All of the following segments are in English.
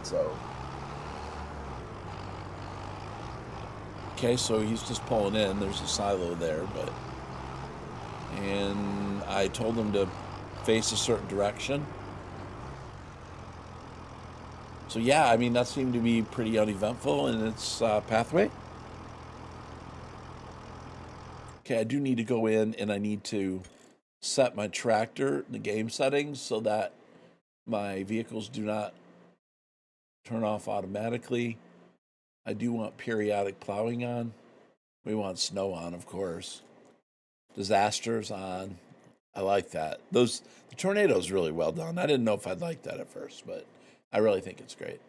So, okay, so he's just pulling in. There's a silo there, and I told him to face a certain direction. So yeah, I mean, that seemed to be pretty uneventful in its pathway. Okay, I do need to go in and I need to set my tractor, the game settings, so that my vehicles do not turn off automatically. I do want periodic plowing on. We want snow on, of course. Disasters on. I like that. The tornado's really well done. I didn't know if I'd like that at first, but I really think it's great.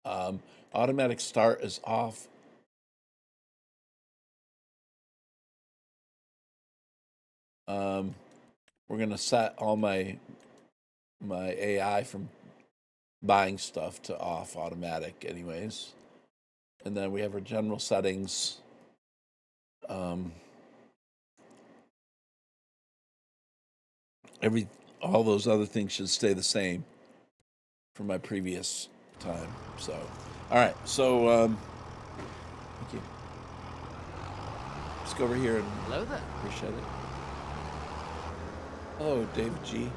Automatic start is off. We're gonna set all my AI from buying stuff to off automatic, anyways. And then we have our general settings. All those other things should stay the same from my previous time. So, all right. So, thank you. Let's go over here and hello there. Appreciate it. Hello, David G.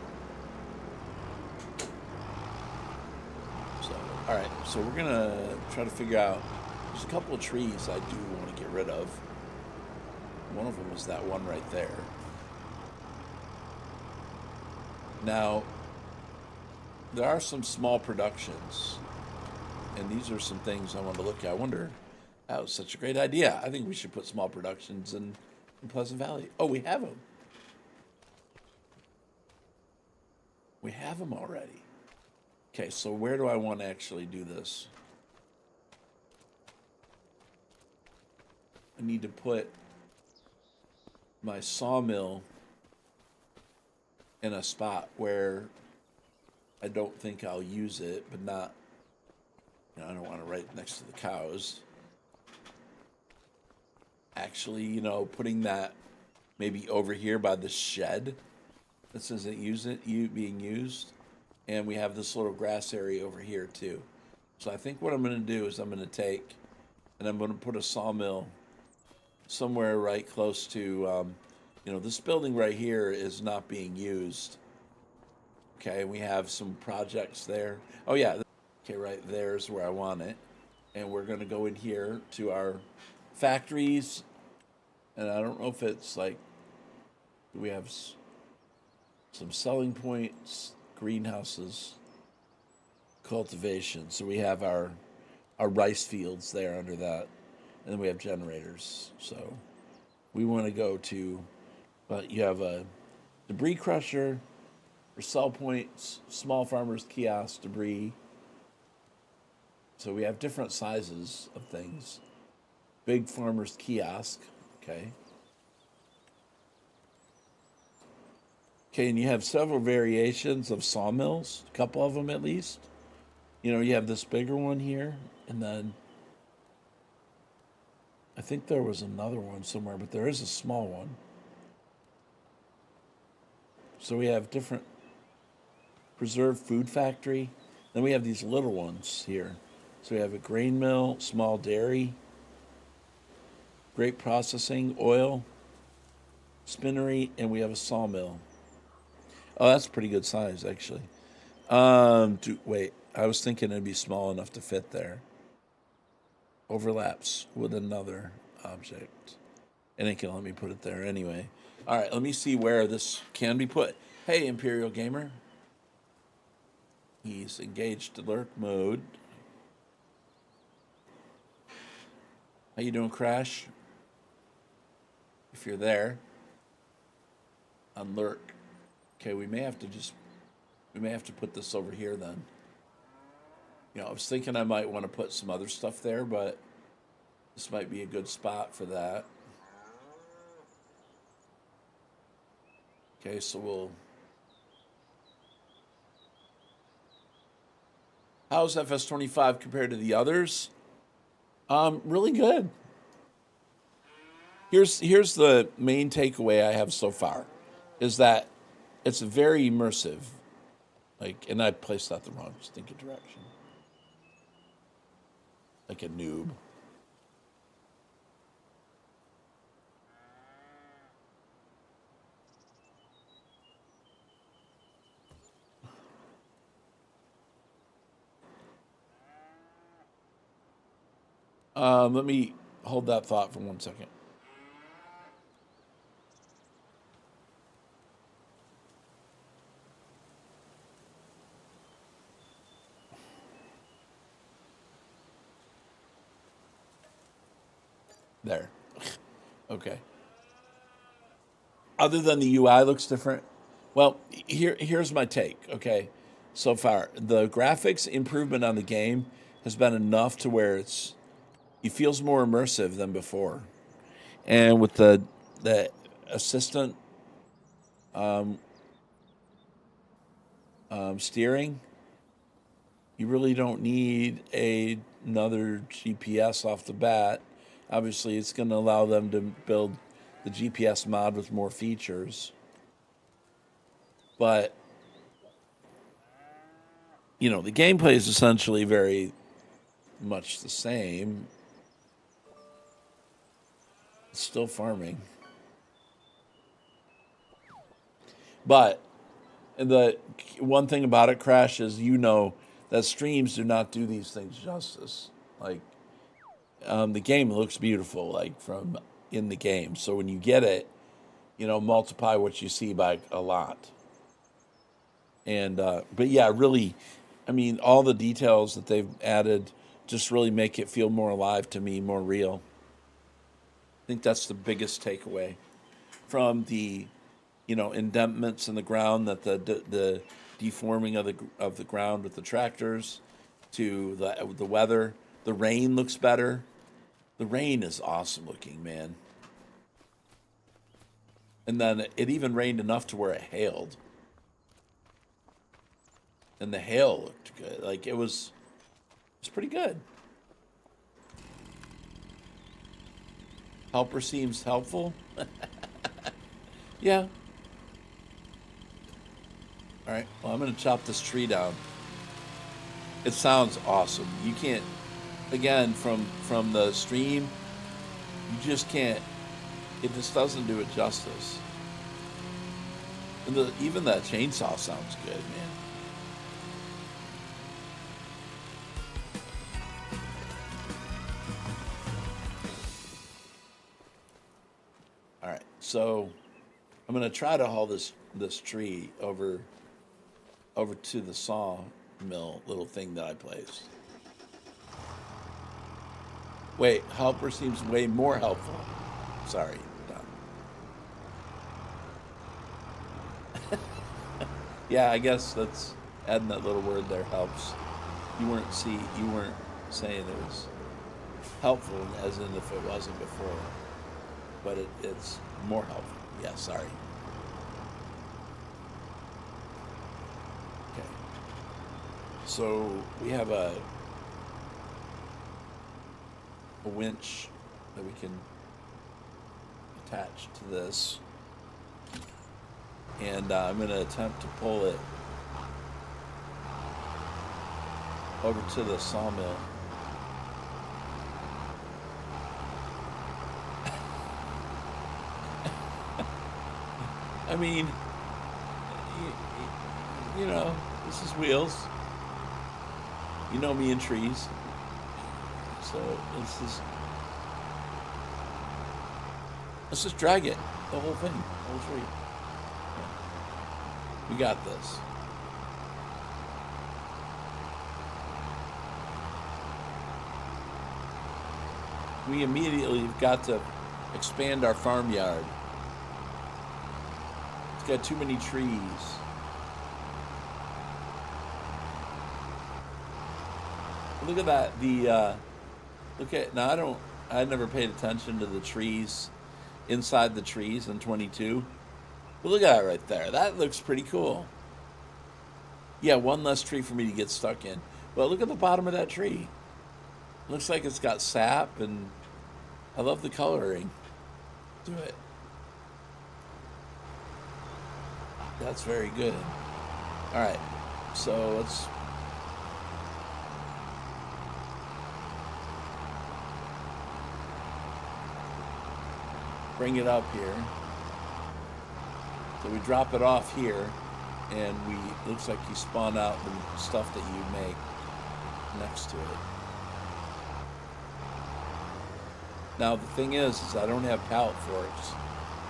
So, all right. So we're gonna try to figure out. There's a couple of trees I do want to get rid of. One of them is that one right there. Now, there are some small productions, and these are some things I want to look at. I wonder, that was such a great idea. I think we should put small productions in Pleasant Valley. Oh, we have them. We have them already. Okay, so where do I want to actually do this? I need to put my sawmill in a spot where I don't think I'll use it, but not, I don't want it right next to the cows. Actually, putting that maybe over here by the shed that says it being used. And we have this little grass area over here too. So I think what I'm going to do is I'm going to take and I'm going to put a sawmill somewhere right close to, this building right here is not being used. Okay, we have some projects there. Oh yeah, okay, right there's where I want it. And we're going to go in here to our factories. And I don't know if it's like, we have some selling points, greenhouses, cultivation. So we have our rice fields there under that. And then we have generators. So we want to go to, but you have a debris crusher, or sell points, small farmers kiosk, debris. So we have different sizes of things. Big farmers kiosk, okay. Okay, and you have several variations of sawmills, a couple of them at least. You have this bigger one here, and then I think there was another one somewhere, but there is a small one. So we have different preserved food factory. Then we have these little ones here. So we have a grain mill, small dairy, grape processing, oil, spinnery, and we have a sawmill. Oh, that's a pretty good size, actually. Wait, I was thinking it'd be small enough to fit there. Overlaps with another object. And it can let me put it there anyway. All right, let me see where this can be put. Hey, Imperial Gamer. He's engaged alert mode. How you doing, Crash? If you're there, on lurk. Okay, we may have to put this over here then. I was thinking I might want to put some other stuff there, but this might be a good spot for that. Okay, so how's FS25 compared to the others? Really good. Here's the main takeaway I have so far, is that it's very immersive. And I placed that the wrong stinking direction. like a noob. Let me hold that thought for 1 second. There. Okay. Other than the UI looks different. Well, here's my take, okay? So far, the graphics improvement on the game has been enough to where it feels more immersive than before. And with the assistant steering, you really don't need another GPS off the bat. Obviously, it's going to allow them to build the GPS mod with more features. But, you know, the gameplay is essentially very much the same. It's still farming. But the one thing about it, Crash, is you know that streams do not do these things justice. Like, the game looks beautiful, like, from in the game. So when you get it, you know, multiply what you see by a lot. And, but yeah, really, I mean, all the details that they've added just really make it feel more alive to me, more real. I think that's the biggest takeaway from the, you know, indentments in the ground, that the deforming of the ground with the tractors, to the weather. The rain looks better. The rain is awesome looking, man. And then it even rained enough to where it hailed. And the hail looked good. Like, it was pretty good. Helper seems helpful. Yeah. All right. Well, I'm going to chop this tree down. It sounds awesome. You can't, again, from the stream, you just can't, it just doesn't do it justice. And even that chainsaw sounds good, man. All right, so I'm going to try to haul this tree over to the sawmill little thing that I placed. Wait, helper seems way more helpful. Sorry, Don. Yeah, I guess that's adding that little word there helps. You weren't saying it was helpful as in if it wasn't before, but it's more helpful. Yeah, sorry. Okay. So we have a winch that we can attach to this, and I'm going to attempt to pull it over to the sawmill. I mean, you know, this is wheels. You know me and trees. So let's just drag it, the whole thing, the whole tree. We got this. We immediately have got to expand our farmyard. It's got too many trees. Look at that. I never paid attention to the trees inside the trees in 22. But look at that right there. That looks pretty cool. Yeah, one less tree for me to get stuck in. But look at the bottom of that tree. Looks like it's got sap, and I love the coloring to it. That's very good. All right, so let's bring it up here. So we drop it off here, and looks like you spawn out the stuff that you make next to it. Now the thing is I don't have pallet forks.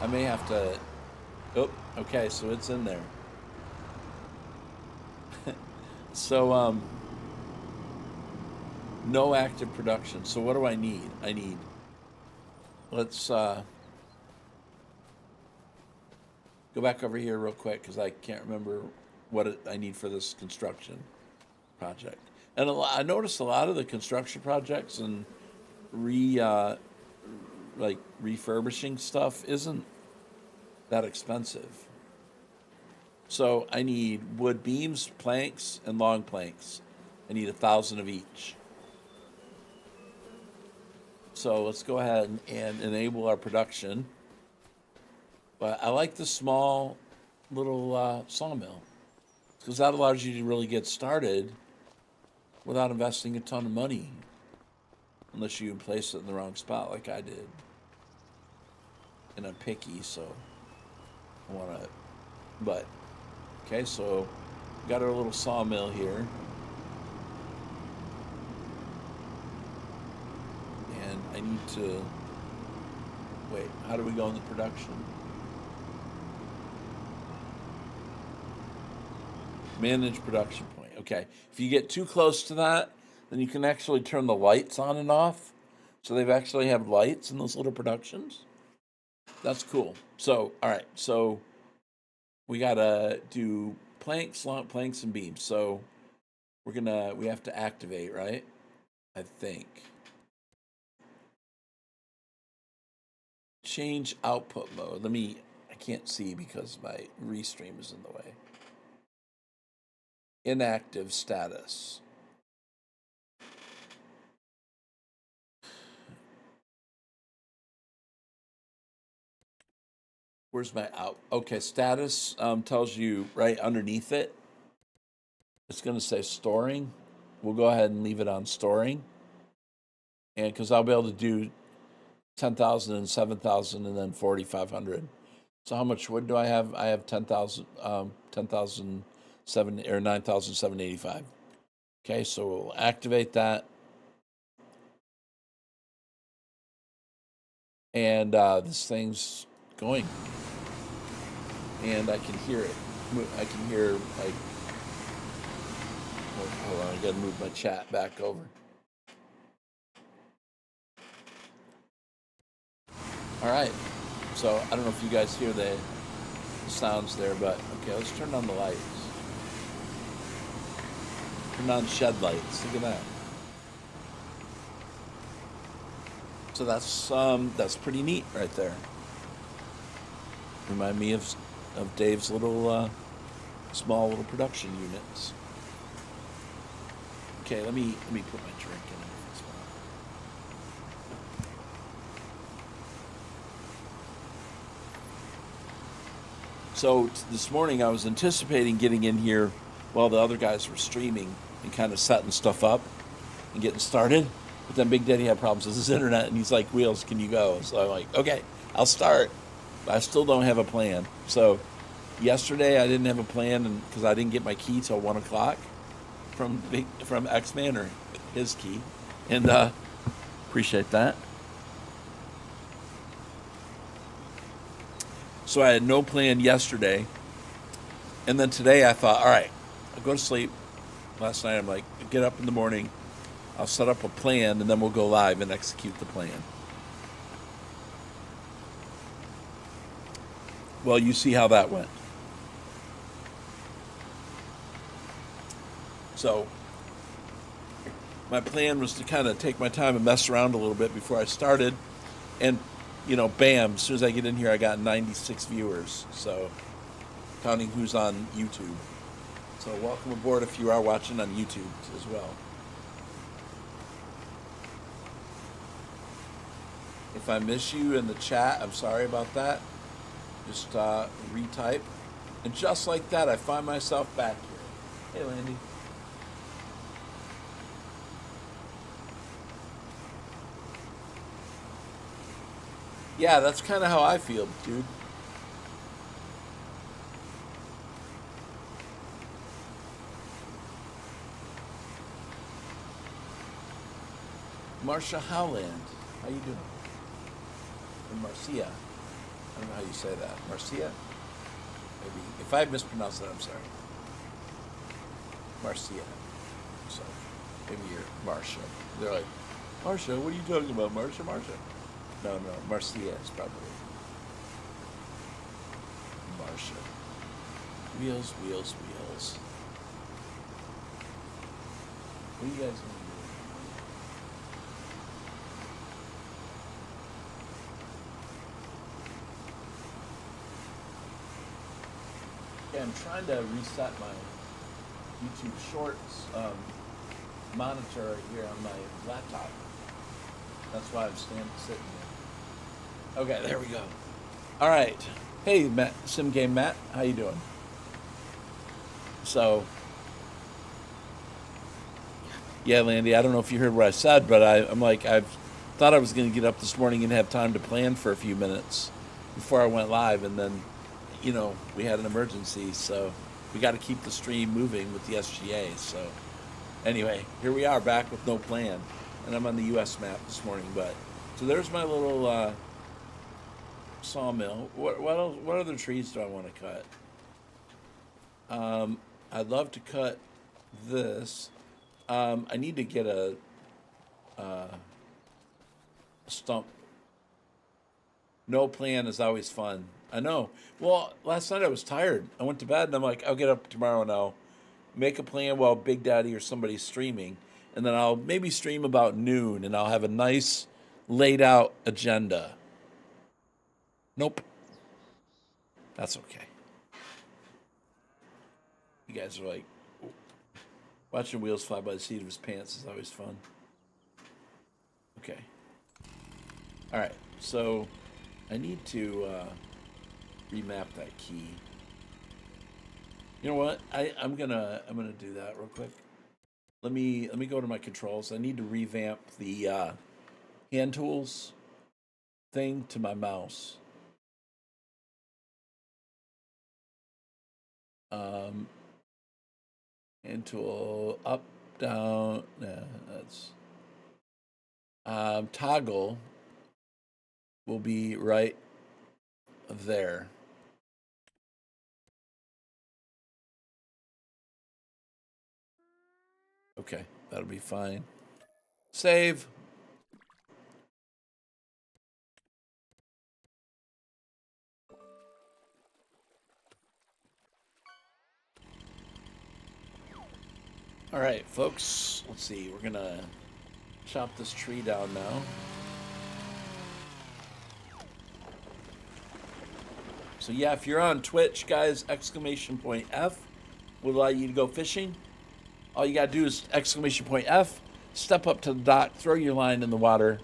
I may have to, oh, okay, so it's in there. So, no active production. So what do I need? Let's go back over here real quick because I can't remember what I need for this construction project. And I noticed a lot of the construction projects and refurbishing stuff isn't that expensive. So I need wood beams, planks, and long planks. I need 1,000 of each. So let's go ahead and enable our production. But I like the small little sawmill because that allows you to really get started without investing a ton of money, unless you place it in the wrong spot like I did. And I'm picky, so I want to, but, okay, so got our little sawmill here. And I need to, wait, how do we go in the production? Manage production point. Okay, if you get too close to that, then you can actually turn the lights on and off. So they've actually have lights in those little productions. That's cool. So, all right, so we gotta do planks, long planks, and beams. So we have to activate, right? I think. Change output mode. I can't see because my restream is in the way. Inactive status. Where's my out? Okay, status tells you right underneath it. It's going to say storing. We'll go ahead and leave it on storing. And because I'll be able to do 10,000 and 7,000 and then 4,500. So how much wood do I have? I have 10,000, 10,007 or 9,785. Okay, so we'll activate that. And this thing's going. And I can hear it. I can hear, like, hold on, I gotta move my chat back over. All right, so I don't know if you guys hear the sounds there, but okay, let's turn on the lights. Turn on shed lights, look at that. So that's pretty neat right there. Remind me of Dave's little small little production units. Okay, let me put my drink in as well. So this morning I was anticipating getting in here while the other guys were streaming and kind of setting stuff up and getting started. But then Big Daddy had problems with his internet, and he's like, Wheels, can you go? So I'm like, okay, I'll start. But I still don't have a plan. So yesterday I didn't have a plan because I didn't get my key till 1 o'clock from X-Man, or his key. And appreciate that. So I had no plan yesterday. And then today I thought, all right, I'll go to sleep. Last night I'm like, get up in the morning. I'll set up a plan, and then we'll go live and execute the plan. Well, you see how that went. So my plan was to kind of take my time and mess around a little bit before I started. And, bam, as soon as I get in here, I got 96 viewers. So counting who's on YouTube. So welcome aboard if you are watching on YouTube as well. If I miss you in the chat, I'm sorry about that. Just retype. And just like that, I find myself back here. Hey, Landy. Yeah, that's kind of how I feel, dude. Marcia Howland, how you doing? Or Marcia, I don't know how you say that. Marcia? Maybe. If I mispronounced that, I'm sorry. Marcia. So maybe you're Marcia. They're like, Marcia, what are you talking about? Marcia? No, Marcia is probably Marcia. Wheels. What are you guys gonna do? Yeah, I'm trying to reset my YouTube Shorts monitor here on my laptop. That's why I'm sitting here. Okay, there we go. All right. Hey, Matt, Sim Game Matt, how you doing? So, yeah, Landy, I don't know if you heard what I said, but I'm like, I thought I was going to get up this morning and have time to plan for a few minutes before I went live, and then, we had an emergency, so we got to keep the stream moving with the SGA. So, anyway, here we are back with no plan, and I'm on the U.S. map this morning. But so there's my little sawmill. What other trees do I want to cut? I'd love to cut this. I need to get a stump. No plan is always fun. I know. Well, last night I was tired. I went to bed and I'm like, I'll get up tomorrow and I'll make a plan while Big Daddy or somebody's streaming. And then I'll maybe stream about noon and I'll have a nice laid out agenda. Nope. That's okay. You guys are like, watching wheels fly by the seat of his pants is always fun. Okay. All right. So I need to remap that key. You know what? I'm gonna do that real quick. Let me go to my controls. I need to revamp the hand tools thing to my mouse. Hand tool up, down. Nah, that's toggle will be right there. Okay, that'll be fine. Save. All right, folks, let's see. We're gonna chop this tree down now. So yeah, if you're on Twitch, guys, !F will allow you to go fishing. All you gotta do is !F, step up to the dock, throw your line in the water,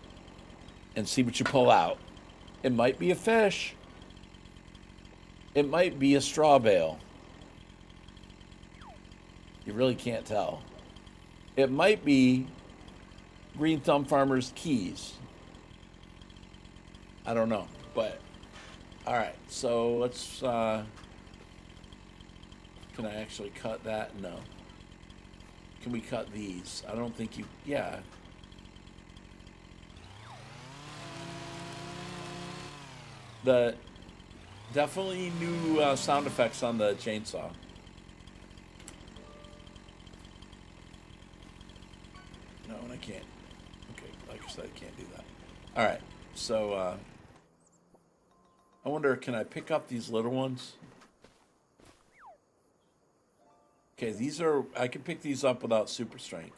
and see what you pull out. It might be a fish. It might be a straw bale. You really can't tell. It might be Green Thumb Farmer's keys. I don't know, but all right. So let's. Can I actually cut that? No. Can we cut these? I don't think you. Yeah. The definitely new sound effects on the chainsaw. No, and I can't. Okay, like I said, I can't do that. All right, so I wonder, can I pick up these little ones? Okay, these are, I can pick these up without super strength.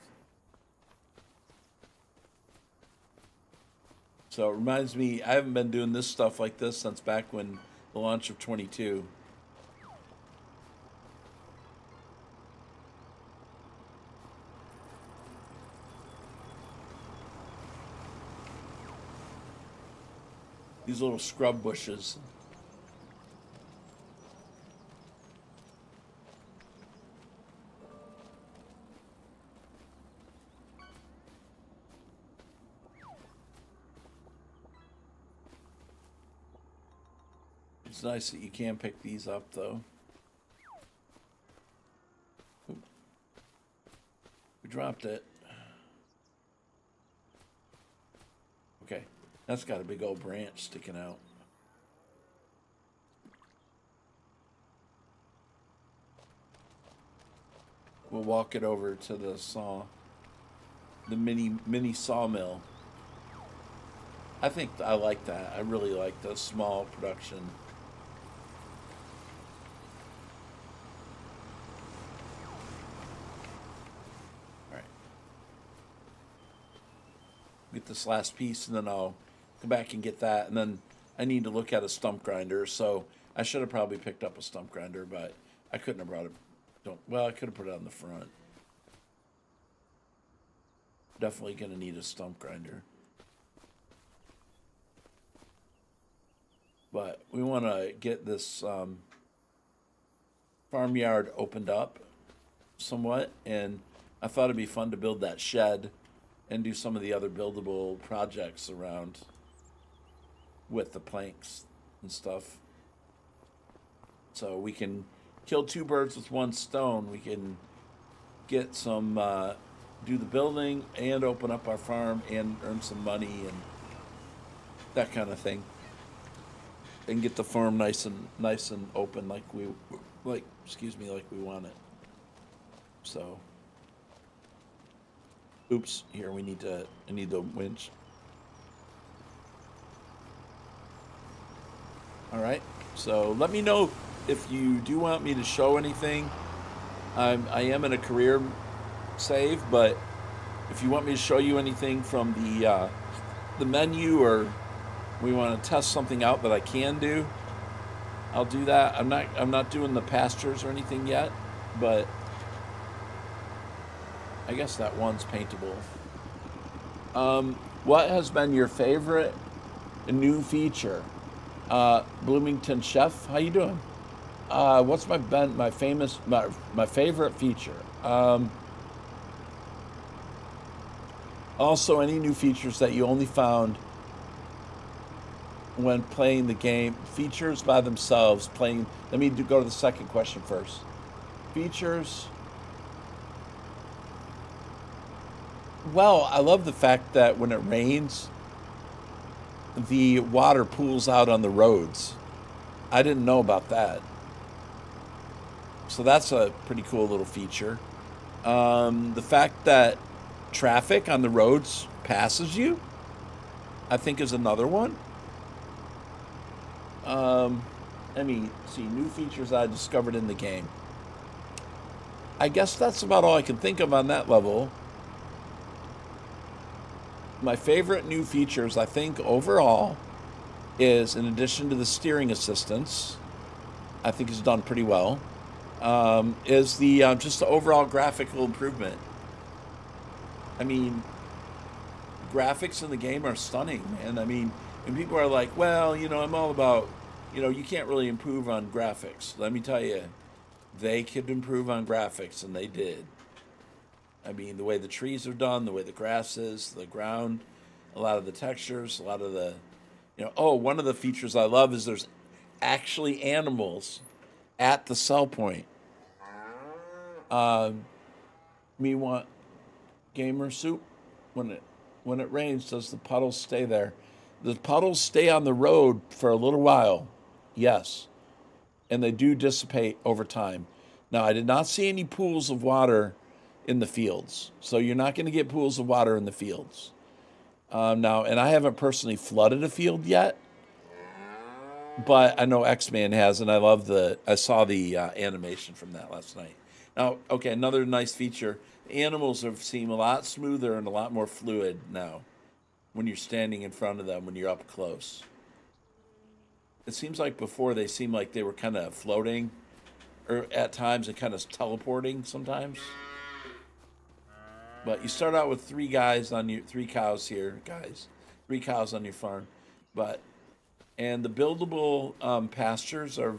So it reminds me, I haven't been doing this stuff like this since back when the launch of 22. These little scrub bushes. It's nice that you can pick these up, though. Oop. We dropped it. Okay, that's got a big old branch sticking out. We'll walk it over to the mini sawmill. I think I like that. I really like the small production. All right. Get this last piece, and then I'll come back and get that. And then I need to look at a stump grinder. So I should have probably picked up a stump grinder, but I couldn't have brought it. Well, I could have put it on the front. Definitely going to need a stump grinder. But we want to get this farmyard opened up somewhat, and I thought it'd be fun to build that shed and do some of the other buildable projects around with the planks and stuff. So we can kill two birds with one stone. We can get some, do the building and open up our farm and earn some money and that kind of thing. And get the farm nice and open like we want it. So, oops, here I need the winch. All right, so let me know if you do want me to show anything. I am in a career save, but if you want me to show you anything from the menu, or we want to test something out that I can do, I'll do that. I'm not doing the pastures or anything yet, but I guess that one's paintable. What has been your favorite new feature? Bloomington Chef, how you doing? What's my favorite feature? Also, any new features that you only found when playing the game, features by themselves, playing. Let me go to the second question first. Features. Well, I love the fact that when it rains, the water pools out on the roads. I didn't know about that. So that's a pretty cool little feature. The fact that traffic on the roads passes you, I think, is another one. New features I discovered in the game. I guess that's about all I can think of on that level. My favorite new features, I think, overall, is, in addition to the steering assistance, I think is done pretty well, is the just the overall graphical improvement. I mean, graphics in the game are stunning, man. I mean, and people are like, well, I'm all about, you can't really improve on graphics. Let me tell you, they could improve on graphics, and they did. I mean, the way the trees are done, the way the grass is, the ground, a lot of the textures, a lot of the, one of the features I love is there's actually animals at the sell point. Me want gamer soup. When it rains, does the puddles stay there? The puddles stay on the road for a little while, yes, and they do dissipate over time. Now, I did not see any pools of water in the fields, so you're not going to get pools of water in the fields. Now, and I haven't personally flooded a field yet, but I know X-Man has, and I saw the animation from that last night. Now, okay, another nice feature. Animals seem a lot smoother and a lot more fluid now when you're standing in front of them, when you're up close. It seems like before they seemed like they were kind of floating, or at times and kind of teleporting sometimes. But you start out with three cows on your farm. And the buildable pastures are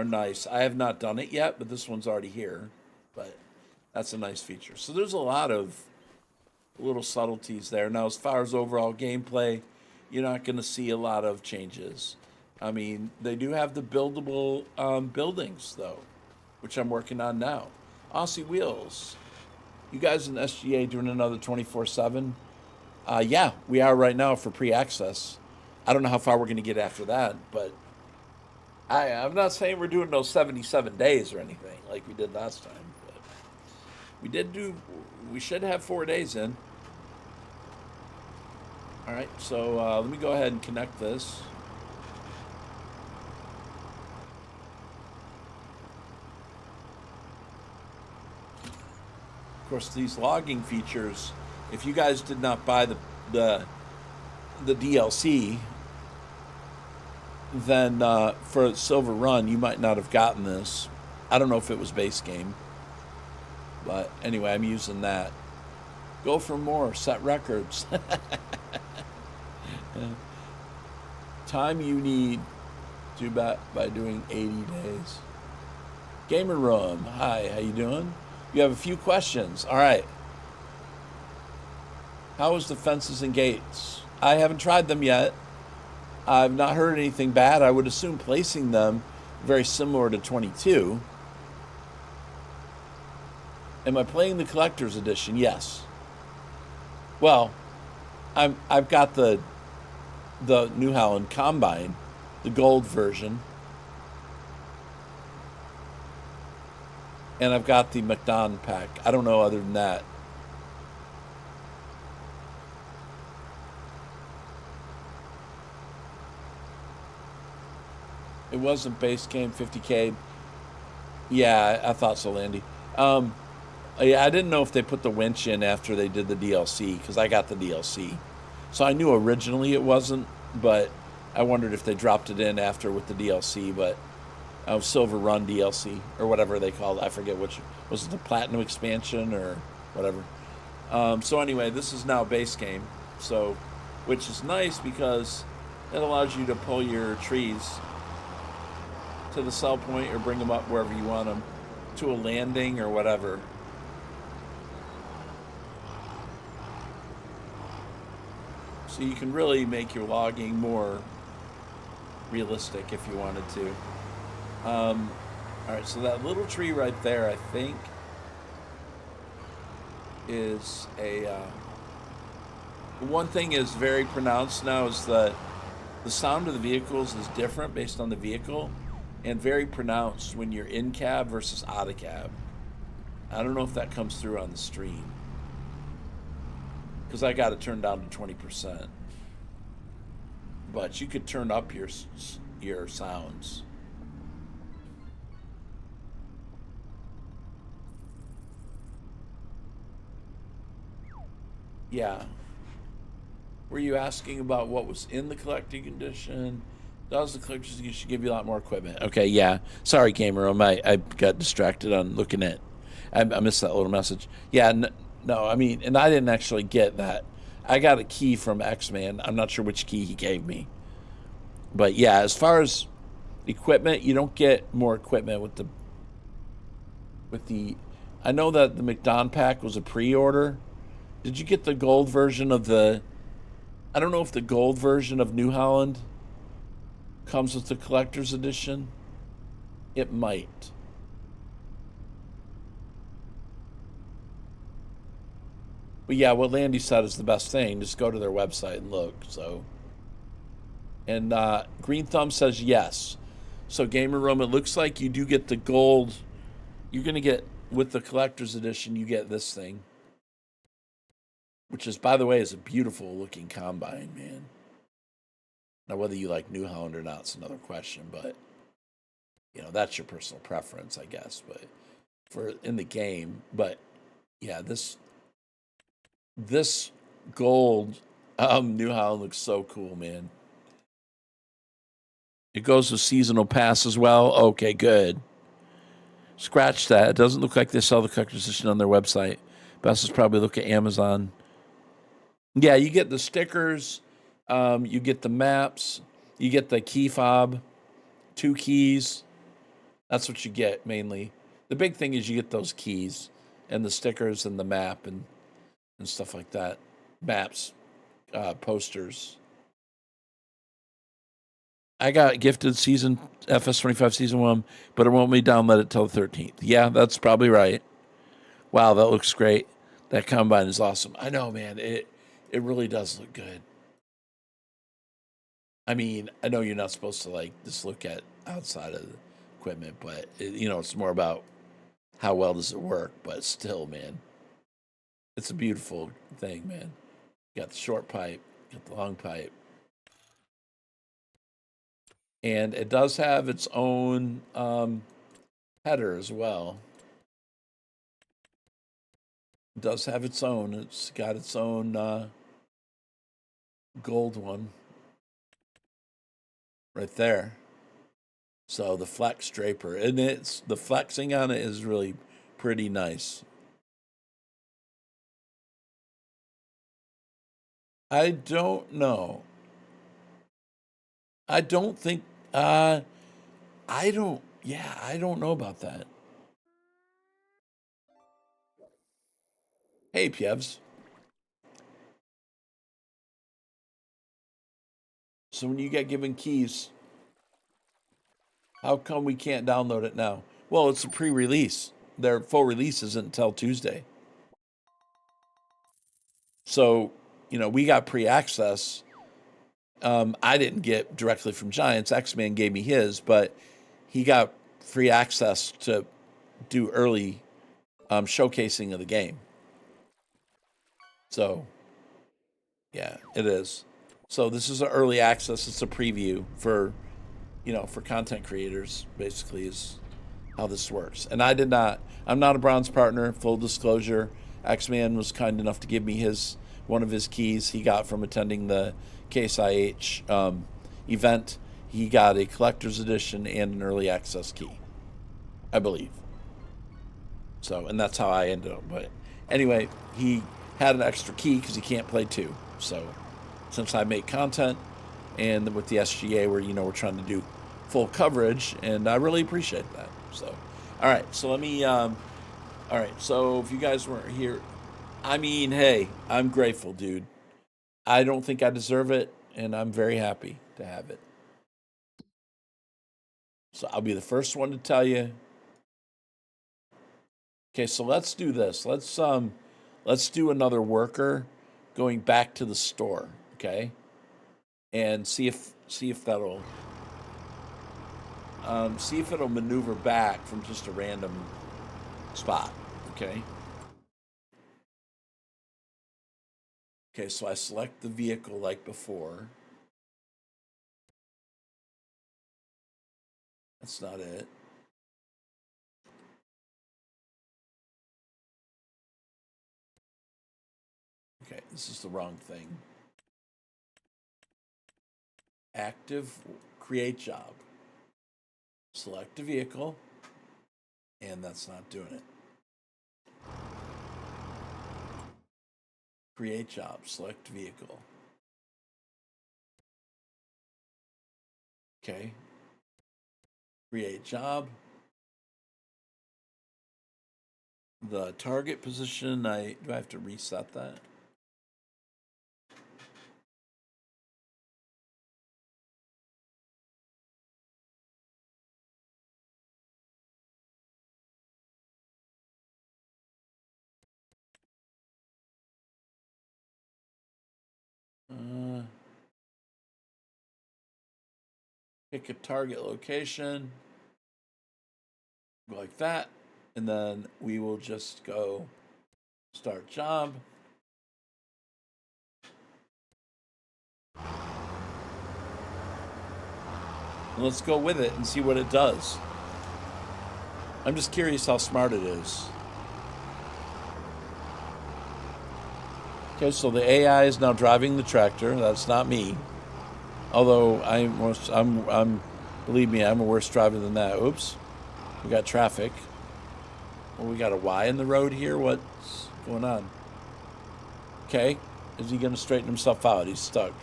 nice. I have not done it yet, but this one's already here. But that's a nice feature. So there's a lot of little subtleties there. Now, as far as overall gameplay, you're not going to see a lot of changes. I mean, they do have the buildable buildings, though, which I'm working on now. Aussie Wheels, you guys in SGA doing another 24/7? Yeah, we are right now for pre-access. I don't know how far we're going to get after that, but I'm not saying we're doing those 77 days or anything like we did last time. But we should have 4 days in. All right, so let me go ahead and connect this. Of course, these logging features, if you guys did not buy the DLC, then for Silver Run, you might not have gotten this. I don't know if it was base game. But anyway, I'm using that. Go for more, set records. Time you need to by doing 80 days. Gamer Room, hi, how you doing? You have a few questions. All right. How is the fences and gates? I haven't tried them yet. I've not heard anything bad. I would assume placing them very similar to 22. Am I playing the collector's edition? Yes. Well, I've got the New Holland Combine, the gold version, and I've got the McDonald pack. I don't know other than that. It wasn't base game 50K. Yeah, I thought so, Landy. Yeah, I didn't know if they put the winch in after they did the DLC, because I got the DLC. So I knew originally it wasn't, but I wondered if they dropped it in after with the DLC, but Silver Run DLC, or whatever they called it. I forget which. Was it the Platinum expansion or whatever? So anyway, this is now base game, so which is nice because it allows you to pull your trees to the sell point or bring them up wherever you want them, to a landing or whatever. So you can really make your logging more realistic if you wanted to. All right, so that little tree right there, I think, is a... one thing is very pronounced now is that the sound of the vehicles is different based on the vehicle, and very pronounced when you're in cab versus out of cab. I don't know if that comes through on the stream, because I got it turned down to 20%. But you could turn up your sounds. Yeah. Were you asking about what was in the collecting condition? Does the collector's edition give you a lot more equipment? Okay, yeah. Sorry, Gamer. I got distracted on looking at... I missed that little message. Yeah, no, I mean, and I didn't actually get that. I got a key from X-Man. I'm not sure which key he gave me. But yeah, as far as equipment, you don't get more equipment with the... I know that the McDonald pack was a pre-order. Did you get the gold version of the... I don't know if the gold version of New Holland comes with the collector's edition. It might. But yeah, what Landy said is the best thing. Just go to their website and look. So, and Green Thumb says yes. So Gamer Room, it looks like you do get the gold. You're gonna get, with the collector's edition, you get this thing, which is, by the way, is a beautiful looking combine, man. Now, whether you like New Holland or not is another question, but you know, that's your personal preference, I guess. But for in the game, but yeah, this gold New Holland looks so cool, man. It goes with seasonal pass as well. Okay, good. Scratch that. It doesn't look like they sell the collector's edition on their website. Best is probably look at Amazon. Yeah, you get the stickers. You get the maps. You get the key fob. 2 keys. That's what you get mainly. The big thing is you get those keys and the stickers and the map and stuff like that. Maps, posters. I got gifted season FS25 season 1, but it won't let me download it till the 13th. Yeah, that's probably right. Wow, that looks great. That combine is awesome. I know, man. It really does look good. I mean, I know you're not supposed to like just look at outside of the equipment, but it's more about how well does it work. But still, man, it's a beautiful thing, man. You got the short pipe, you got the long pipe, and it does have its own header as well. It does have its own. It's got its own gold one right there. So the flex draper, and the flexing on it is really pretty nice. I don't know. I don't think. I don't. Yeah, I don't know about that. Hey, Pievs. So when you get given keys, how come we can't download it now? Well, it's a pre-release. Their full release isn't until Tuesday. So, we got pre-access. I didn't get directly from Giants. X-Man gave me his, but he got free access to do early showcasing of the game. So, yeah, it is. So this is an early access. It's a preview for content creators, basically, is how this works. And I'm not a bronze partner, full disclosure. X-Man was kind enough to give me one of his keys he got from attending the Case IH event. He got a collector's edition and an early access key, I believe. So, and that's how I ended up. But anyway, he had an extra key because he can't play 2. So, since I make content and with the SGA where, we're trying to do full coverage, and I really appreciate that. So, all right. So let me, all right. So if you guys weren't here, I mean, hey, I'm grateful, dude. I don't think I deserve it, and I'm very happy to have it. So I'll be the first one to tell you. Okay, so let's do this. Let's do another worker going back to the store, okay? And see if that'll see if it'll maneuver back from just a random spot, okay? Okay, so I select the vehicle like before. That's not it. Okay, this is the wrong thing. Active, create job. Select a vehicle, and that's not doing it. Create job, select vehicle. Okay. Create job. The target position, do I have to reset that? Pick a target location, go like that, and then we will just go start job. And let's go with it and see what it does. I'm just curious how smart it is. Okay, so the AI is now driving the tractor. That's not me. Although I'm believe me, I'm a worse driver than that. Oops, we got traffic. Well, we got a Y in the road here. What's going on? Okay, is he going to straighten himself out? He's stuck.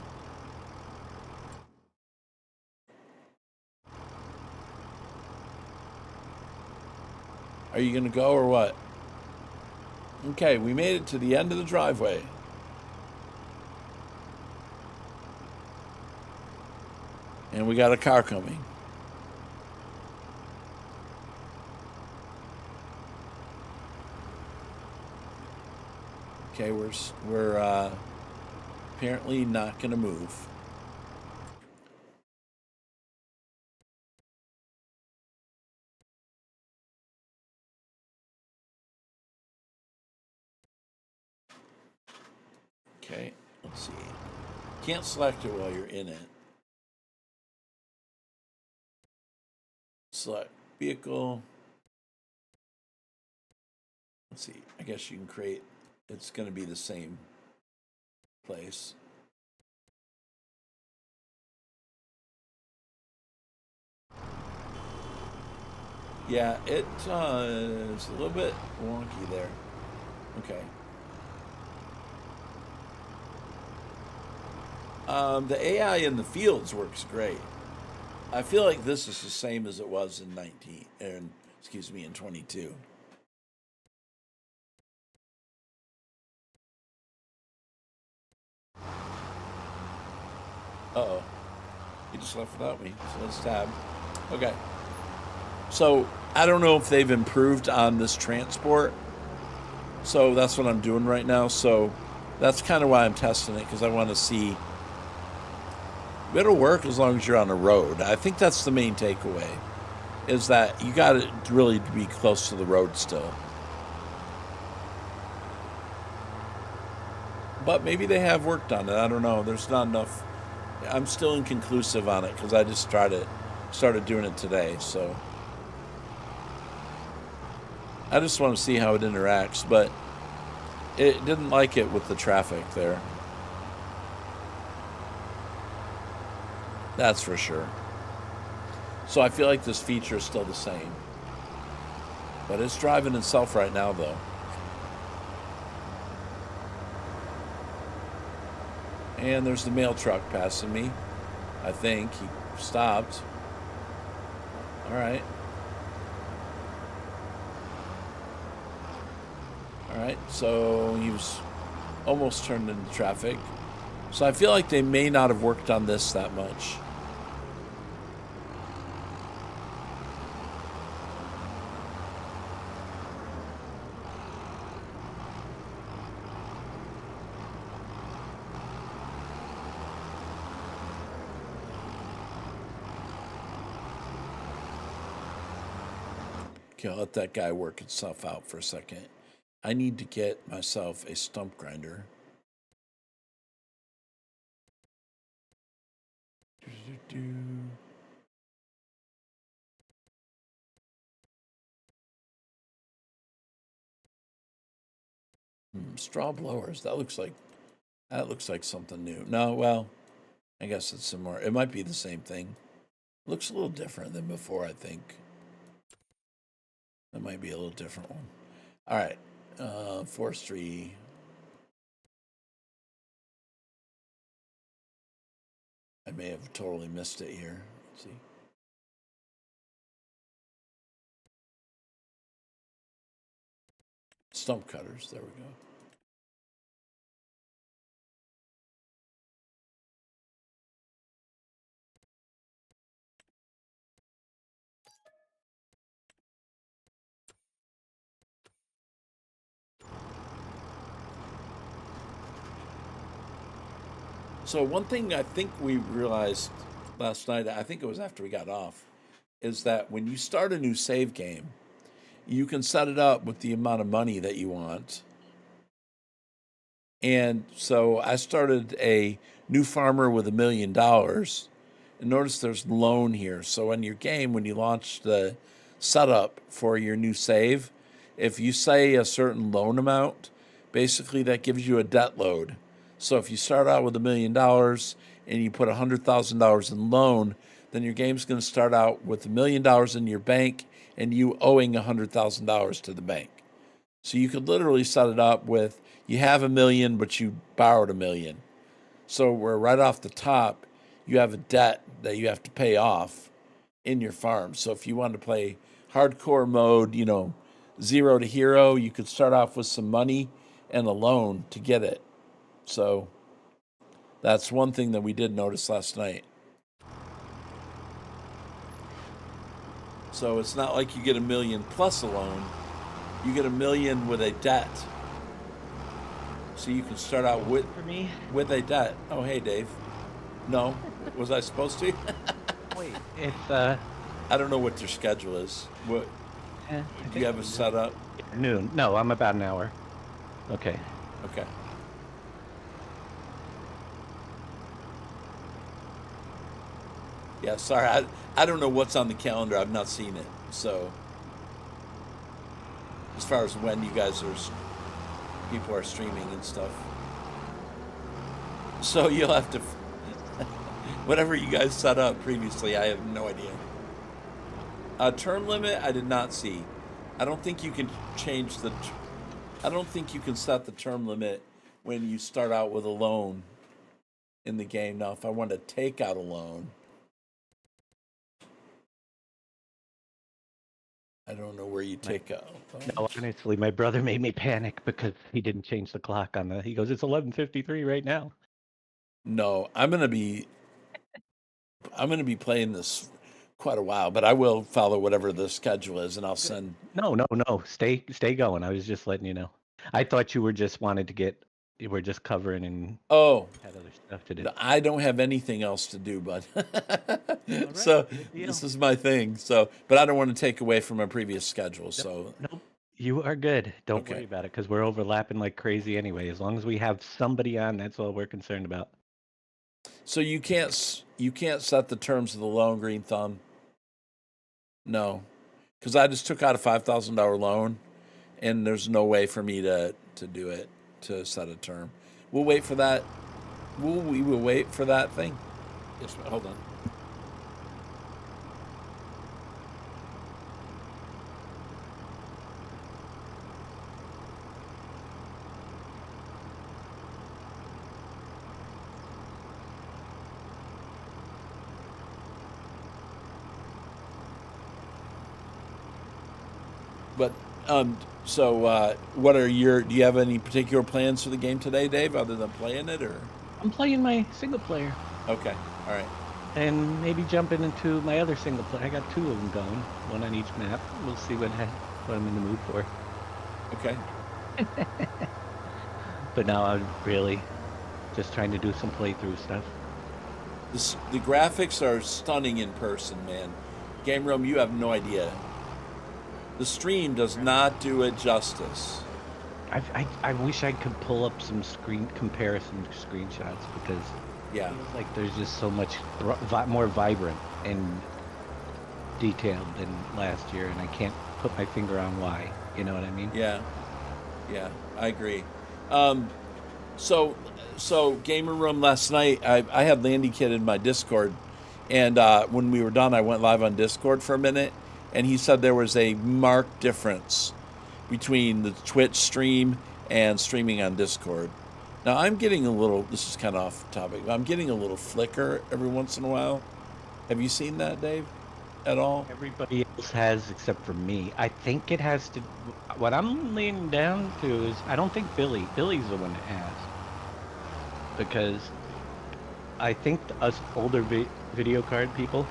Are you going to go or what? Okay, we made it to the end of the driveway. And we got a car coming. Okay, we're apparently not going to move. Okay, let's see. Can't select it while you're in it. Select vehicle. Let's see. I guess you can create. It's going to be the same place. Yeah, it's a little bit wonky there. Okay. The AI in the fields works great. I feel like this is the same as it was in 19, and excuse me, in 22. Uh-oh. He just left without me, so let's tab. Okay. So, I don't know if they've improved on this transport. So, that's what I'm doing right now. So, that's kind of why I'm testing it, because I want to see. It'll work as long as you're on a road. I think that's the main takeaway, is that you got to really be close to the road still. But maybe they have worked on it. I don't know. There's not enough. I'm still inconclusive on it because I just started doing it today. So I just want to see how it interacts. But it didn't like it with the traffic there. That's for sure. So I feel like this feature is still the same. But it's driving itself right now, though. And there's the mail truck passing me. I think he stopped. All right. All right, so he was almost turned into traffic. So I feel like they may not have worked on this that much. Okay, I'll let that guy work itself out for a second. I need to get myself a stump grinder. Straw blowers. That looks like something new. No, well, I guess it's similar. It might be the same thing. Looks a little different than before, I think. That might be a little different one. All right. Forestry. I may have totally missed it here. Let's see. Stump cutters. There we go. So one thing I think we realized last night, I think it was after we got off, is that when you start a new save game, you can set it up with the amount of money that you want. And so I started a new farmer with $1 million. And notice there's loan here. So in your game, when you launch the setup for your new save, if you say a certain loan amount, basically that gives you a debt load. So if you start out with $1 million and you put $100,000 in loan, then your game's going to start out with $1 million in your bank and you owing $100,000 to the bank. So you could literally set it up with you have $1 million, but you borrowed $1 million. So we're right off the top, you have a debt that you have to pay off in your farm. So if you want to play hardcore mode, 0 to hero, you could start off with some money and a loan to get it. So that's one thing that we did notice last night. So it's not like you get $1 million plus a loan. You get $1 million with a debt. So you can start out with a debt. Oh, hey, Dave. No, was I supposed to? Wait, it's I don't know what your schedule is. What do you have it set up? Noon. No, I'm about an hour. Okay. Okay. Yeah, sorry. I don't know what's on the calendar. I've not seen it. So as far as when you guys people are streaming and stuff. So you'll have to whatever you guys set up previously, I have no idea. Term limit, I did not see. I don't think you can change I don't think you can set the term limit when you start out with a loan in the game. Now, if I want to take out a loan, I don't know where you take out. No, honestly, my brother made me panic because he didn't change the clock on the. He goes, "It's 11:53 right now." No, I'm gonna be playing this quite a while, but I will follow whatever the schedule is, and I'll send. No. Stay going. I was just letting you know. I thought you were just wanted to get. You were just covering and had other stuff to do. I don't have anything else to do, bud. Right, so this is my thing. So, but I don't want to take away from my previous schedule. So nope. You are good. Don't worry about it because we're overlapping like crazy anyway. As long as we have somebody on, that's all we're concerned about. So you can't set the terms of the loan, Green Thumb. No, because I just took out a $5,000 loan, and there's no way for me to do it, to set a term. We'll wait for that. We will wait for that thing. Yes, hold on. But what are do you have any particular plans for the game today, Dave, other than playing it, or? I'm playing my single player. Okay, all right. And maybe jumping into my other single player. I got 2 of them going, one on each map. We'll see what I'm in the mood for. Okay. But now I'm really just trying to do some playthrough stuff. The graphics are stunning in person, man. Game Room, you have no idea. The stream does not do it justice. I wish I could pull up some comparison screenshots because it feels like there's just so much more vibrant and detailed than last year, and I can't put my finger on why. You know what I mean? Yeah, I agree. So Gamer Room last night, I had Landy Kid in my Discord, and when we were done, I went live on Discord for a minute. And he said there was a marked difference between the Twitch stream and streaming on Discord. Now, I'm getting a little, this is kind of off topic, but I'm getting a little flicker every once in a while. Have you seen that, Dave, at all? Everybody else has except for me. I think it has to, what I'm leaning down to is, I don't think Billy's the one that has. Because I think us older video card people,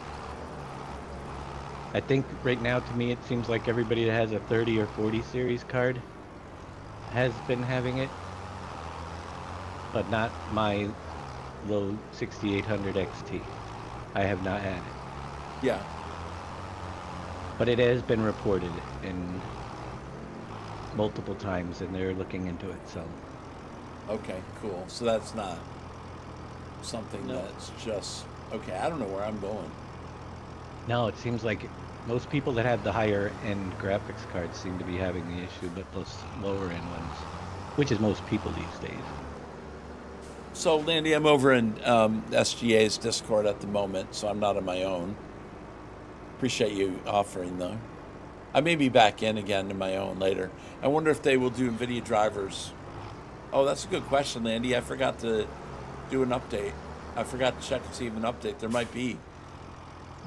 I think right now, to me, it seems like everybody that has a 30 or 40 series card has been having it, but not my low 6800 XT. I have not had it. Yeah. But it has been reported in multiple times, and they're looking into it, so. Okay, cool. So that's not something that's just, okay, I don't know where I'm going. No, it seems like most people that have the higher end graphics cards seem to be having the issue, but those lower end ones, which is most people these days. So, Landy, I'm over in SGA's Discord at the moment, so I'm not on my own. Appreciate you offering, though. I may be back in again to my own later. I wonder if they will do NVIDIA drivers. Oh, that's a good question, Landy. I forgot to do an update. I forgot to check and see if an update. There might be.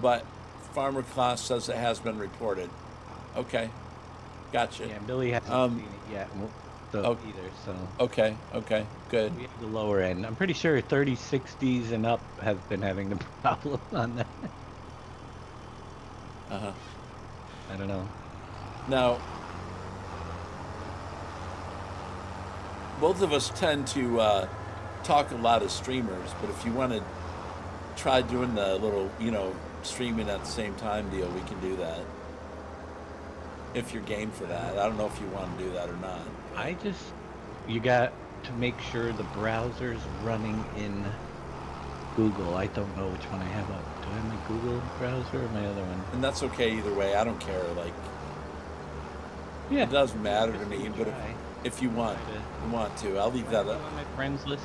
But Farmer CLAAS says it has been reported. Okay. Gotcha. Yeah, Billy hasn't seen it yet either, so. Okay, good. We have the lower end. I'm pretty sure 3060s and up have been having the problem on that. I don't know. Now, both of us tend to talk a lot as streamers, but if you want to try doing the little, streaming at the same time deal, we can do that. If you're game for that. I don't know if you want to do that or not. You got to make sure the browser's running in Google. I don't know which one I have up. Do I have my Google browser or my other one? And that's okay either way. I don't care. Like, yeah, it doesn't matter to me. But if you want to, I'll leave that up. On my friends list.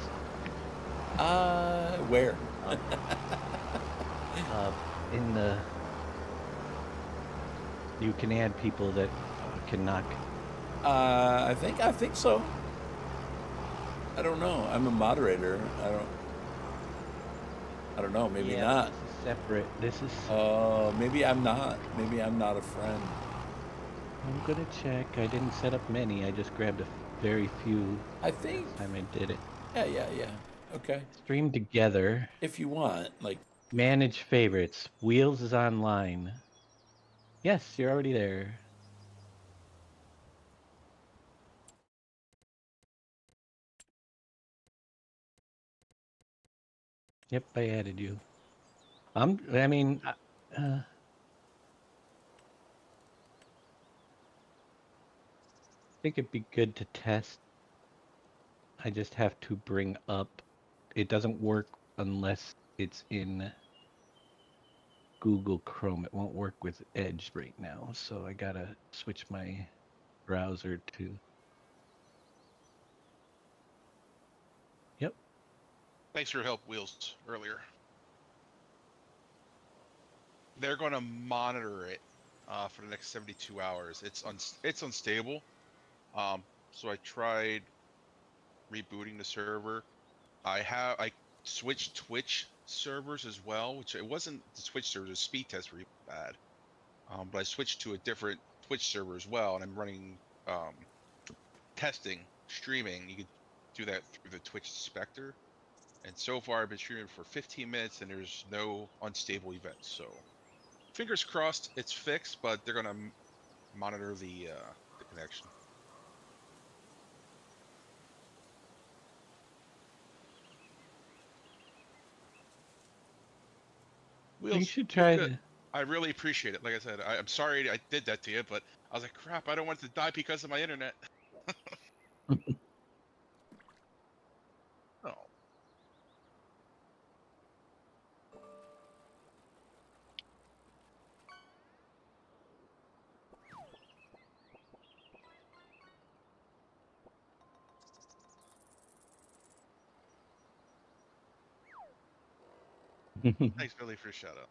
Where? In the. You can add people that can knock. I think so. I don't know. I'm a moderator. I don't know. Maybe not. This is separate. This is. Maybe I'm not. Maybe I'm not a friend. I'm gonna check. I didn't set up many. I just grabbed a very few. I think. Last time I did it. Yeah. Okay. Stream together. If you want, like. Manage favorites. Wheels is online. Yes, you're already there. Yep, I added you. I think it'd be good to test. I just have to bring up. It doesn't work unless it's in Google Chrome. It won't work with Edge right now, so I gotta switch my browser to. Yep. Thanks for your help, Wheels, earlier. They're going to monitor it for the next 72 hours. It's unstable. So I tried rebooting the server. I switched Twitch servers as well, which it wasn't the Twitch server. The speed test were bad. But I switched to a different Twitch server as well, and I'm running testing, streaming. You could do that through the Twitch Spectre. And so far, I've been streaming for 15 minutes, and there's no unstable events. So, fingers crossed, it's fixed. But they're gonna monitor the connection. Wheels, you should try. I really appreciate it. Like I said, I'm sorry I did that to you, but I was like, crap, I don't want it to die because of my internet. Oh. Thanks, Billy, for your shout out.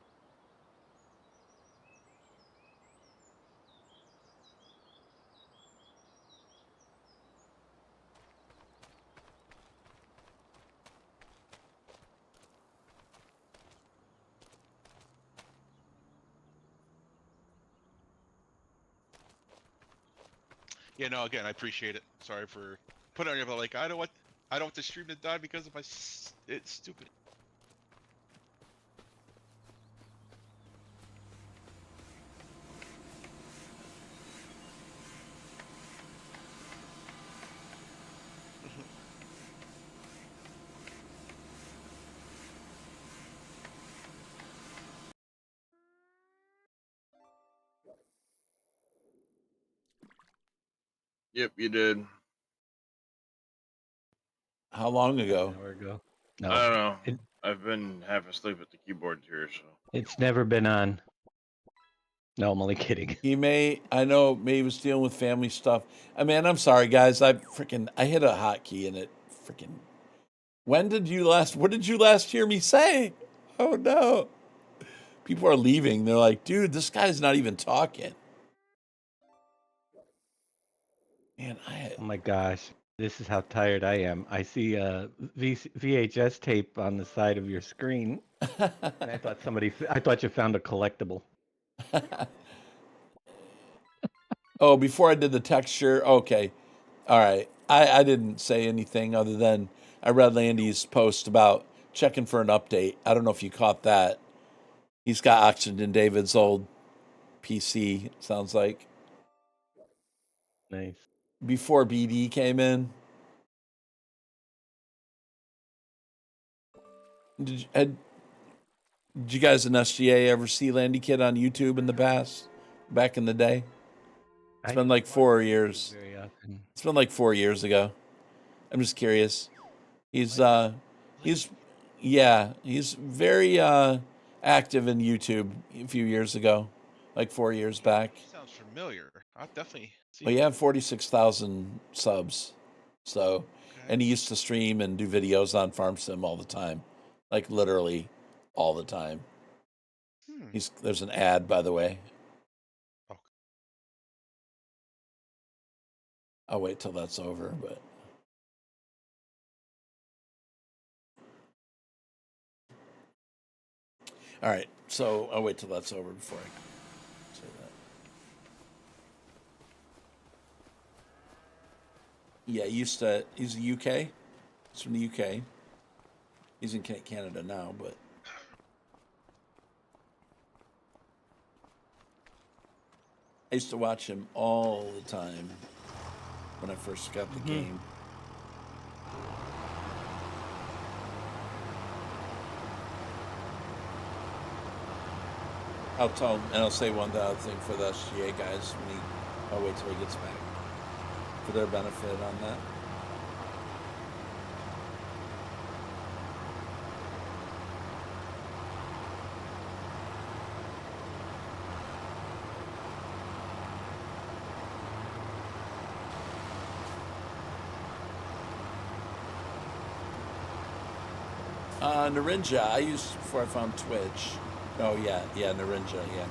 Yeah, no, again, I appreciate it. Sorry for putting on you, but like, I don't want the stream to die because of my it's stupid. Yep, you did. How long ago? An hour ago. No, I don't know. I've been half asleep at the keyboard here, so. It's never been on. No, I'm only kidding. I know May was dealing with family stuff. I'm sorry, guys. I hit a hotkey and it what did you last hear me say? Oh no. People are leaving. They're like, dude, this guy's not even talking. Man, Oh my gosh. This is how tired I am. I see a VHS tape on the side of your screen. And I thought you found a collectible. Oh, before I did the texture, okay. All right. I didn't say anything other than I read Landy's post about checking for an update. I don't know if you caught that. He's got Oxygen David's old PC, sounds like. Nice. Before BD came in. Did you guys in SGA ever see Landy Kid on YouTube in the past? Back in the day? It's been like 4 years. Very often. It's been like 4 years ago. I'm just curious. He's very active in YouTube a few years ago, like 4 years back. Sounds familiar. I'll definitely see. Well, you have 46,000 subs, so, Okay. and he used to stream and do videos on Farm Sim all the time, like literally all the time. There's an ad, by the way. Okay. I'll wait till that's over, but. All right, so I'll wait till that's over before I say that. Yeah, he's a UK. He's from the UK. He's in Canada now, but. I used to watch him all the time when I first got the game. I'll say one other thing for the SGA guys. I'll wait till he gets back for their benefit on that. Narinja, I used before I found Twitch. Oh yeah, Narinja, yeah.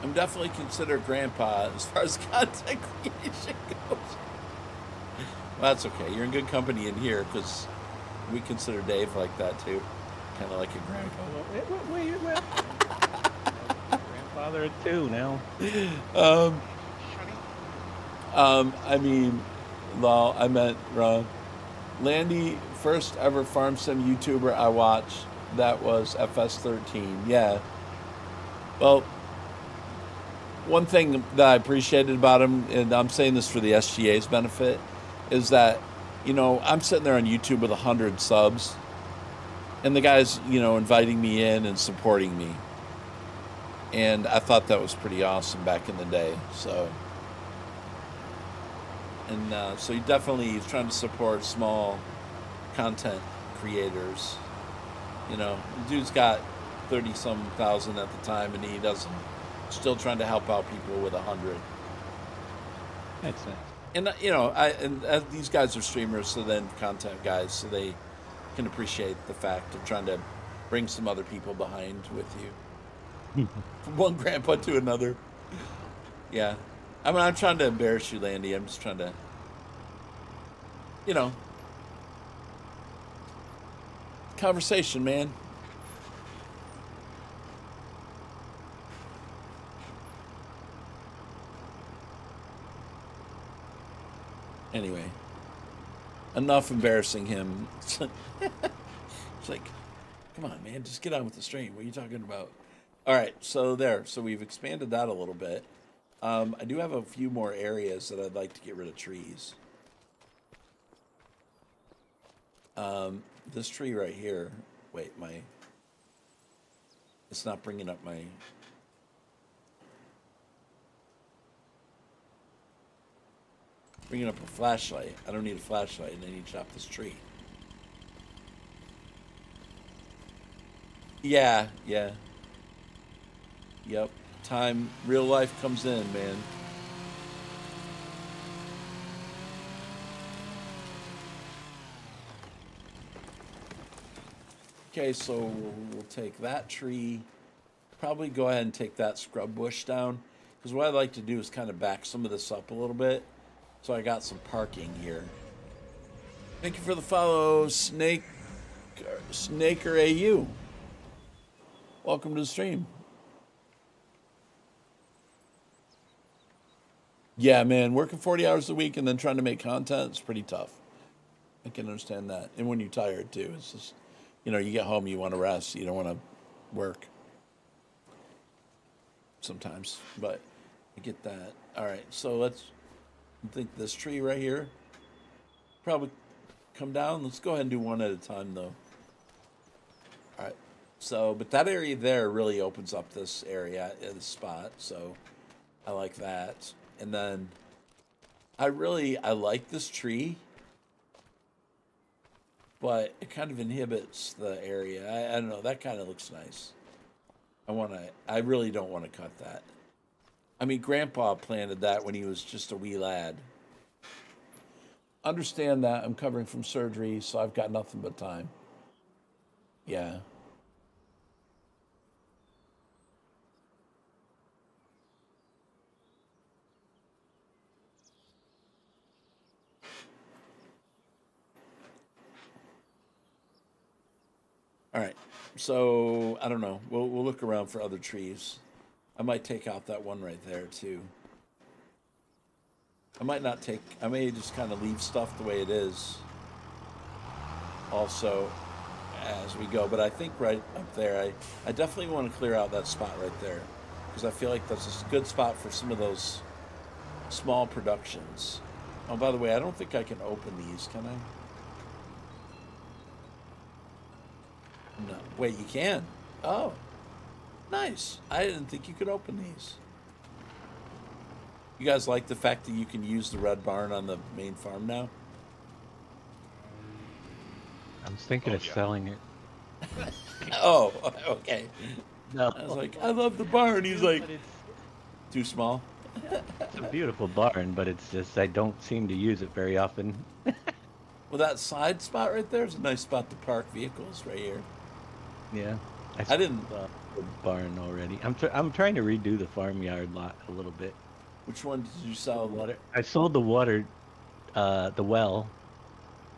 I'm definitely considered grandpa as far as content creation goes. Well, that's okay. You're in good company in here because we consider Dave like that too, kind of like a grandpa. Wait. Grandfather too now. I mean, well, I meant wrong. Landy, first ever farm sim YouTuber I watched, that was FS13. Yeah. Well, one thing that I appreciated about him, and I'm saying this for the SGA's benefit, is that, I'm sitting there on YouTube with 100 subs, and the guy's, inviting me in and supporting me. And I thought that was pretty awesome back in the day, so... And so he's trying to support small content creators. The dude's got 30-some thousand at the time, and he still trying to help out people with 100. That's nice. And these guys are streamers, so then content guys, so they can appreciate the fact of trying to bring some other people behind with you. From one grandpa to another. Yeah. I mean, I'm trying to embarrass you, Landy. I'm just trying to, conversation, man. Anyway, enough embarrassing him. It's like, come on, man, just get on with the stream. What are you talking about? All right, so we've expanded that a little bit. I do have a few more areas that I'd like to get rid of trees. This tree right here, it's not bringing up bringing up a flashlight. I don't need a flashlight, and I need to chop this tree. Yeah. Yep. Time, real life comes in, man. Okay, so we'll take that tree, probably go ahead and take that scrub bush down, because what I'd like to do is kind of back some of this up a little bit, so I got some parking here. Thank you for the follow, Snaker AU. Welcome to the stream. Yeah, man, working 40 hours a week and then trying to make content is pretty tough. I can understand that. And when you're tired, too, it's just you know, you get home, you want to rest, you don't want to work sometimes, but I get that. All right, so let's think this tree right here probably come down. Let's go ahead and do one at a time though. All right, so but that area there really opens up this area in the spot, so I like that. And then I like this tree, but it kind of inhibits the area. I don't know, that kind of looks nice. I really don't want to cut that. I mean, Grandpa planted that when he was just a wee lad. Understand that I'm covering from surgery, so I've got nothing but time. Yeah. All right. So I don't know. We'll look around for other trees. I might take out that one right there too. I may just kind of leave stuff the way it is also as we go. But I think right up there, I definitely want to clear out that spot right there because I feel like that's a good spot for some of those small productions. Oh, by the way, I don't think I can open these, can I? No. Wait, you can? Oh. Nice. I didn't think you could open these. You guys like the fact that you can use the red barn on the main farm now? I was thinking of selling it. Oh, okay. No. I was like, I love the barn. He's like, too small? It's a beautiful barn, but it's just I don't seem to use it very often. Well, that side spot right there is a nice spot to park vehicles right here. Yeah. I didn't... the barn already. I'm trying to redo the farmyard lot a little bit. Which one did you sell? Water. I sold the water, the well.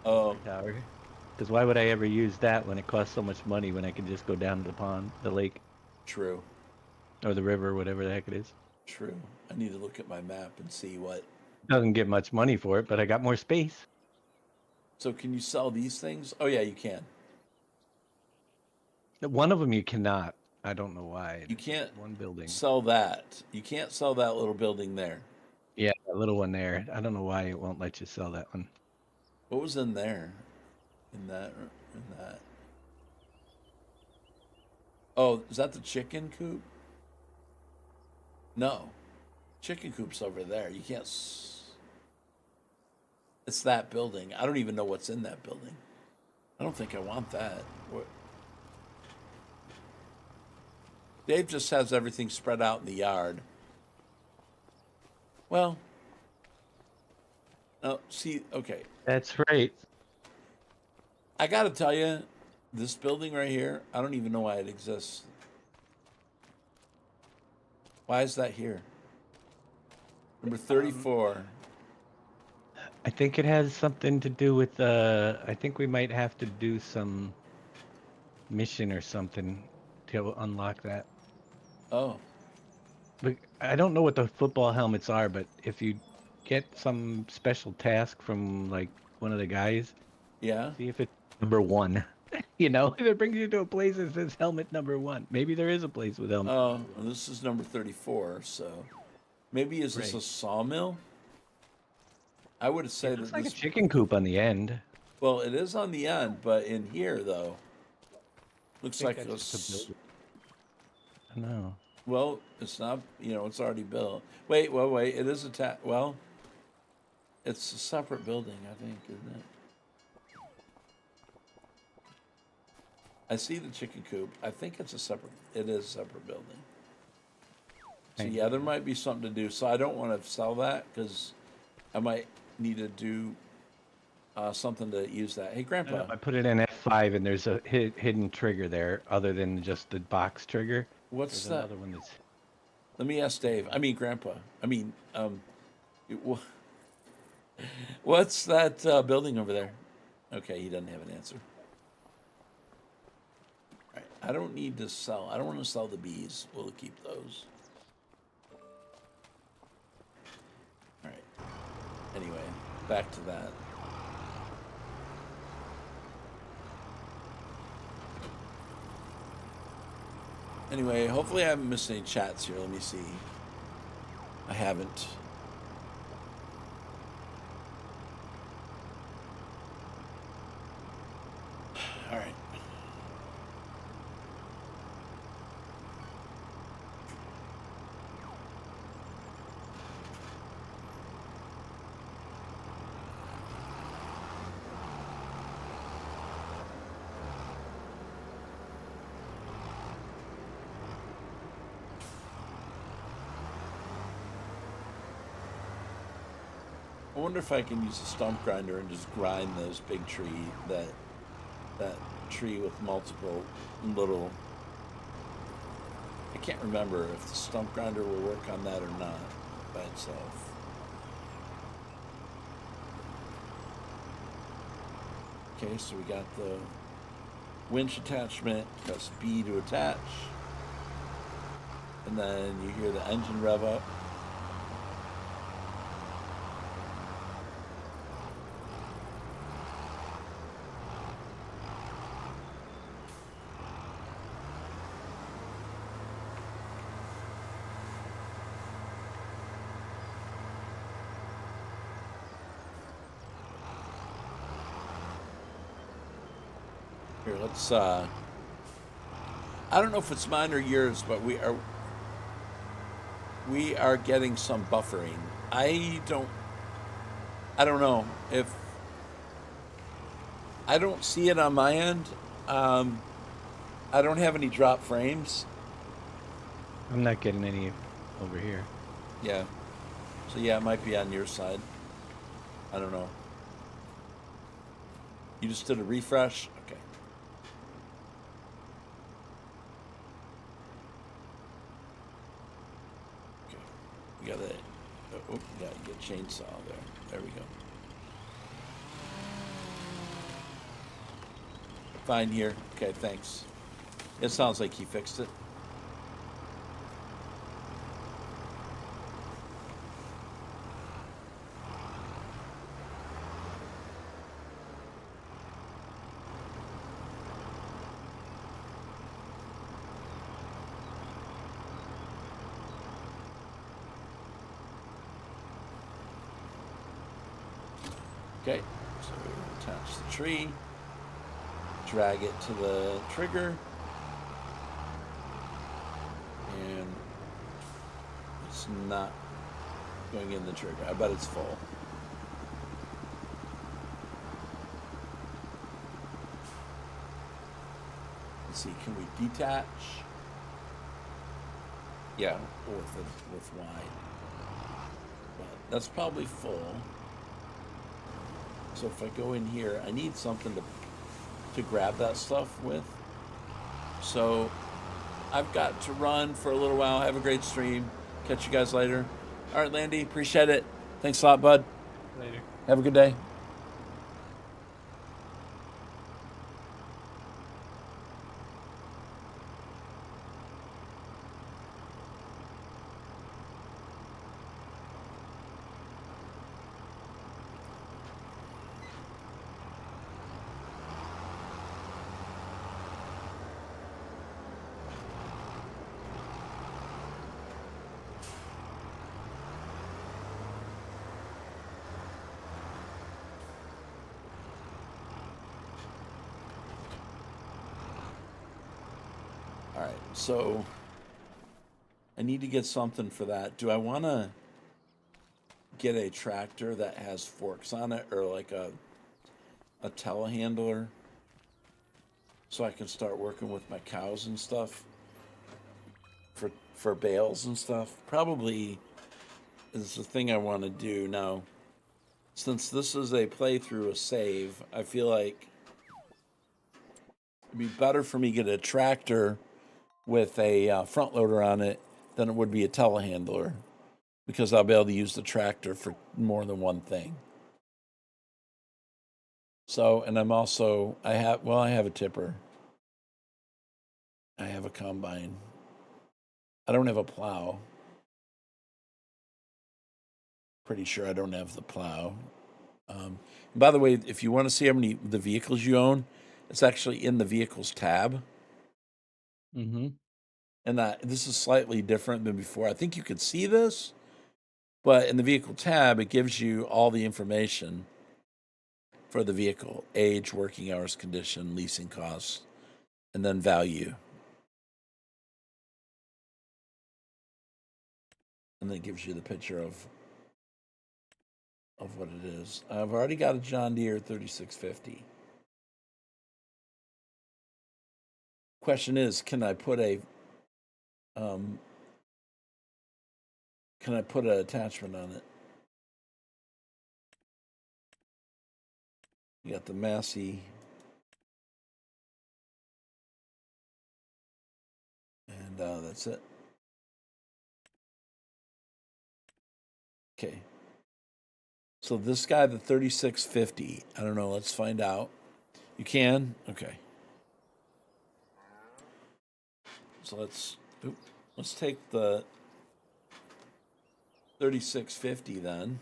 Oh. Tower. Because why would I ever use that when it costs so much money when I can just go down to the pond, the lake? True. Or the river, whatever the heck it is. True. I need to look at my map and see what... Doesn't get much money for it, but I got more space. So can you sell these things? Oh, yeah, you can. One of them you cannot. I don't know why. You can't one building. Sell that. You can't sell that little building there. Yeah, that little one there. I don't know why it won't let you sell that one. What was in there? In that. Oh, is that the chicken coop? No. Chicken coop's over there. You can't... It's that building. I don't even know what's in that building. I don't think I want that. What... Dave just has everything spread out in the yard. Well, oh, see, okay. That's right. I got to tell you, this building right here, I don't even know why it exists. Why is that here? Number 34. I think it has something to do with, I think we might have to do some mission or something to unlock that. Oh. But I don't know what the football helmets are, but if you get some special task from like one of the guys, Yeah. see if it's number 1. You know, if it brings you to a place that says helmet number 1. Maybe there is a place with helmet. Oh, well, this is number 34, so maybe is this a sawmill? I would say that It's like this... a chicken coop on the end. Well, it is on the end, but in here though, looks like I know. Well, it's not. You know, it's already built. Wait. It is well, it's a separate building, I think, isn't it? I see the chicken coop. I think it's a separate. It is a separate building. So yeah, there might be something to do. So I don't want to sell that because I might need to do something to use that. Hey, Grandpa. I put it in F5, and there's a hidden trigger there, other than just the box trigger. What's there's that? Another one that's... Let me ask Dave. I mean, Grandpa. I mean, what's that building over there? Okay, he doesn't have an answer. All right, I don't need to sell. I don't want to sell the bees. We'll keep those. All right. Anyway, back to that. Anyway, hopefully I haven't missed any chats here. Let me see. I haven't. All right. I wonder if I can use a stump grinder and just grind those big that tree with multiple little. I can't remember if the stump grinder will work on that or not by itself. Okay, so we got the winch attachment, press B to attach, and then you hear the engine rev up. Here, let's, I don't know if it's mine or yours, but we are getting some buffering. I don't know if, I don't see it on my end. I don't have any drop frames. I'm not getting any over here. Yeah. So yeah, it might be on your side. I don't know. You just did a refresh? Okay. Okay. We got a, oh, yeah, you get chainsaw there. There we go. Fine here. Okay, thanks. It sounds like he fixed it. Okay, so we attach the tree, drag it to the trigger, and it's not going in the trigger. I bet it's full. Let's see, can we detach? Yeah, with Y. But that's probably full. So if I go in here, I need something to grab that stuff with. So I've got to run for a little while. Have a great stream. Catch you guys later. All right, Landy, appreciate it. Thanks a lot, bud. Later. Have a good day. All right, so I need to get something for that. Do I want to get a tractor that has forks on it, or like a telehandler, so I can start working with my cows and stuff for bales and stuff? Probably is the thing I want to do now. Since this is a playthrough, a save, I feel like it'd be better for me to get a tractor with a front loader on it than it would be a telehandler, because I'll be able to use the tractor for more than one thing. So, and I'm also, I have a tipper. I have a combine. I don't have a plow. Pretty sure I don't have the plow. By the way, if you want to see how many the vehicles you own, it's actually in the vehicles tab. Mm-hmm. And this is slightly different than before. I think you could see this, but in the vehicle tab, it gives you all the information for the vehicle: age, working hours, condition, leasing costs, and then value. And then it gives you the picture of what it is. I've already got a John Deere 3650. Question is, can I put an attachment on it? You got the Massey, and that's it. Okay. So this guy, the 3650, I don't know. Let's find out. You can? Okay. So let's take the 3650 then.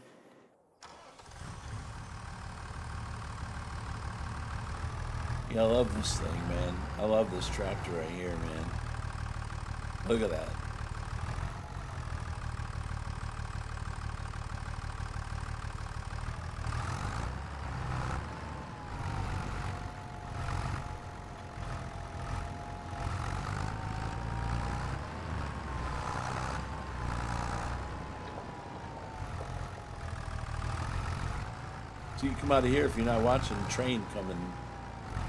Yeah, I love this thing, man. I love this tractor right here, man. Look at that. So you come out of here if you're not watching the train come and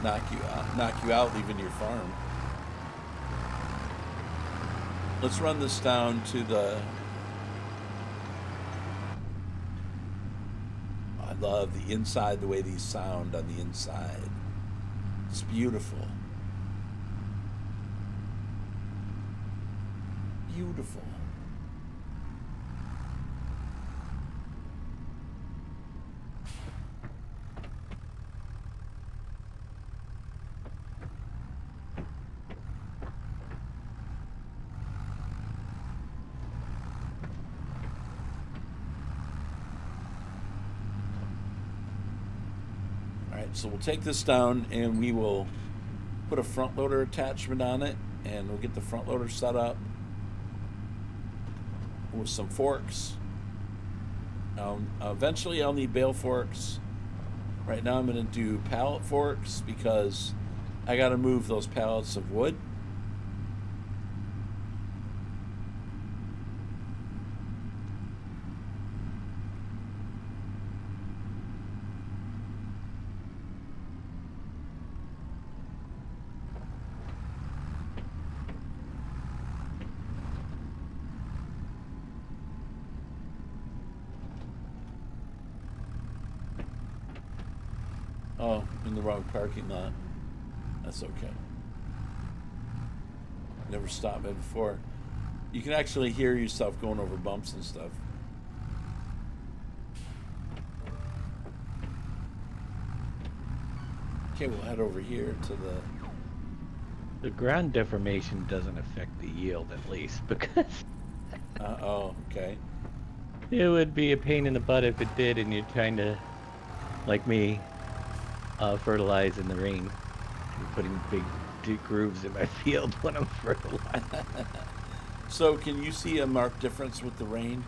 knock you out, leaving your farm. Let's run this down to the. I love the inside, the way these sound on the inside. It's beautiful. Beautiful. So we'll take this down and we will put a front loader attachment on it, and we'll get the front loader set up with some forks. Eventually I'll need bale forks. Right now I'm going to do pallet forks because I got to move those pallets of wood. Oh, in the wrong parking lot. That's okay. Never stopped me before. You can actually hear yourself going over bumps and stuff. Okay, we'll head over here to the... The ground deformation doesn't affect the yield, at least, because... oh, okay. It would be a pain in the butt if it did, and you're trying to, like me, fertilize in the rain. I'm putting big deep grooves in my field when I'm fertilizing. So can you see a marked difference with the rain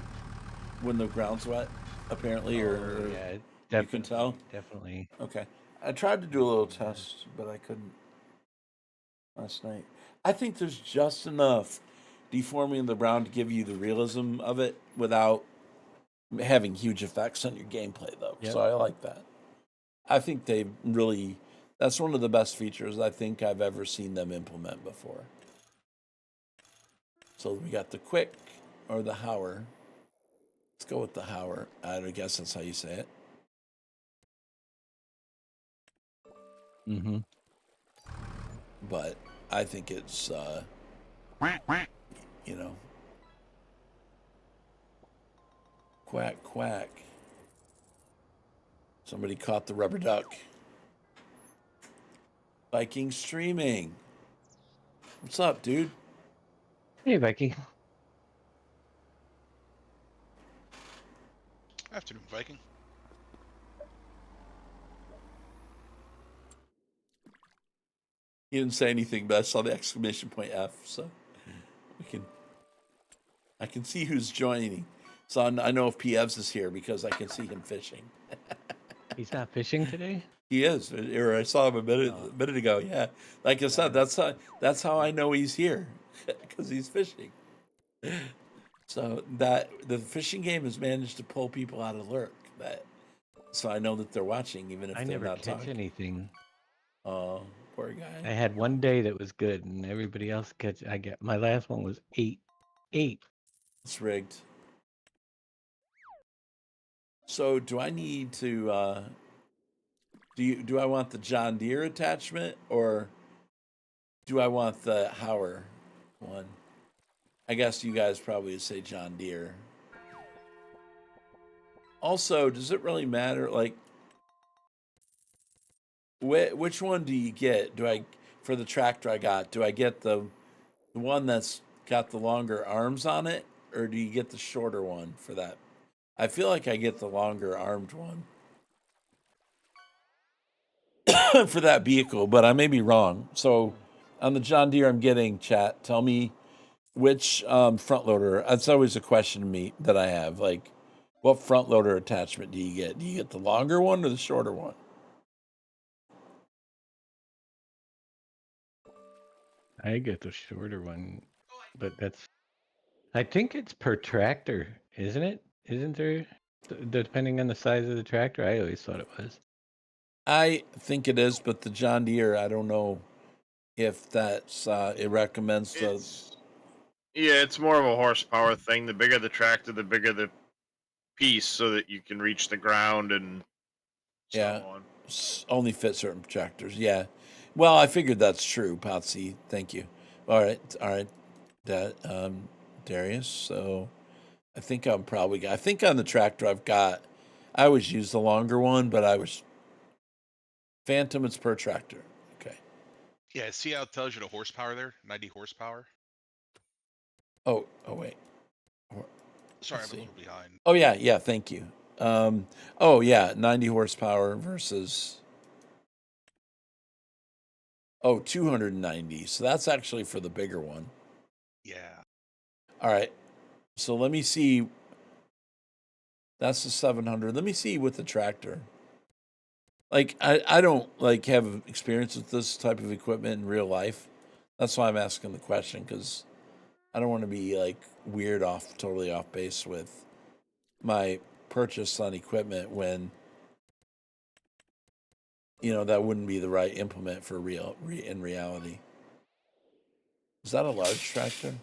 when the ground's wet, apparently, or Yeah, you can tell? Definitely. Okay. I tried to do a little test, but I couldn't last night. I think there's just enough deforming the ground to give you the realism of it without having huge effects on your gameplay, though. Yep. So I like that. I think they really, that's one of the best features I think I've ever seen them implement before. So we got the quick or the hower. Let's go with the hower. I guess that's how you say it. Mm-hmm. But I think it's, you know, quack, quack. Somebody caught the rubber duck. Viking streaming. What's up, dude? Hey, Becky. Afternoon, Viking. He didn't say anything, but I saw the exclamation point F, so. I can see who's joining. So I know if PFs is here because I can see him fishing. He's not fishing today? He is, or I saw him a minute ago. Yeah, like I said, that's how I know he's here, because he's fishing. So that the fishing game has managed to pull people out of lurk. So I know that they're watching, even if I they're never not catch talking. anything. Oh, poor I guy. had one day that was good, and everybody else my last one was 8. It's rigged. So do I need to? Do I want the John Deere attachment, or do I want the Hauer one? I guess you guys probably would say John Deere. Also, does it really matter? Like, which one do you get? For the tractor I got? Do I get the one that's got the longer arms on it, or do you get the shorter one for that? I feel like I get the longer armed one for that vehicle, but I may be wrong. So on the John Deere I'm getting, chat, tell me which front loader. That's always a question to me that I have. Like, what front loader attachment do you get? Do you get the longer one or the shorter one? I get the shorter one, but I think it's per tractor, isn't it? Isn't there, depending on the size of the tractor? I always thought it was. I think it is, but the John Deere, I don't know if that's it recommends the. It's more of a horsepower thing. The bigger the tractor, the bigger the piece, so that you can reach the ground and so on. Only fit certain tractors. Yeah. Well, I figured that's true, Patsy. Thank you. All right. Darius. So I think I think on the tractor I always use the longer one, but Phantom, it's per tractor. Okay. Yeah, see how it tells you the horsepower there? 90 horsepower. Oh wait. Sorry, I'm a little behind. Oh yeah, thank you. 90 horsepower versus 290. So that's actually for the bigger one. Yeah. All right. So let me see. That's the 700. Let me see with the tractor. Like I don't have experience with this type of equipment in real life. That's why I'm asking the question, because I don't want to be totally off base with my purchase on equipment when that wouldn't be the right implement for in reality. Is that a large tractor?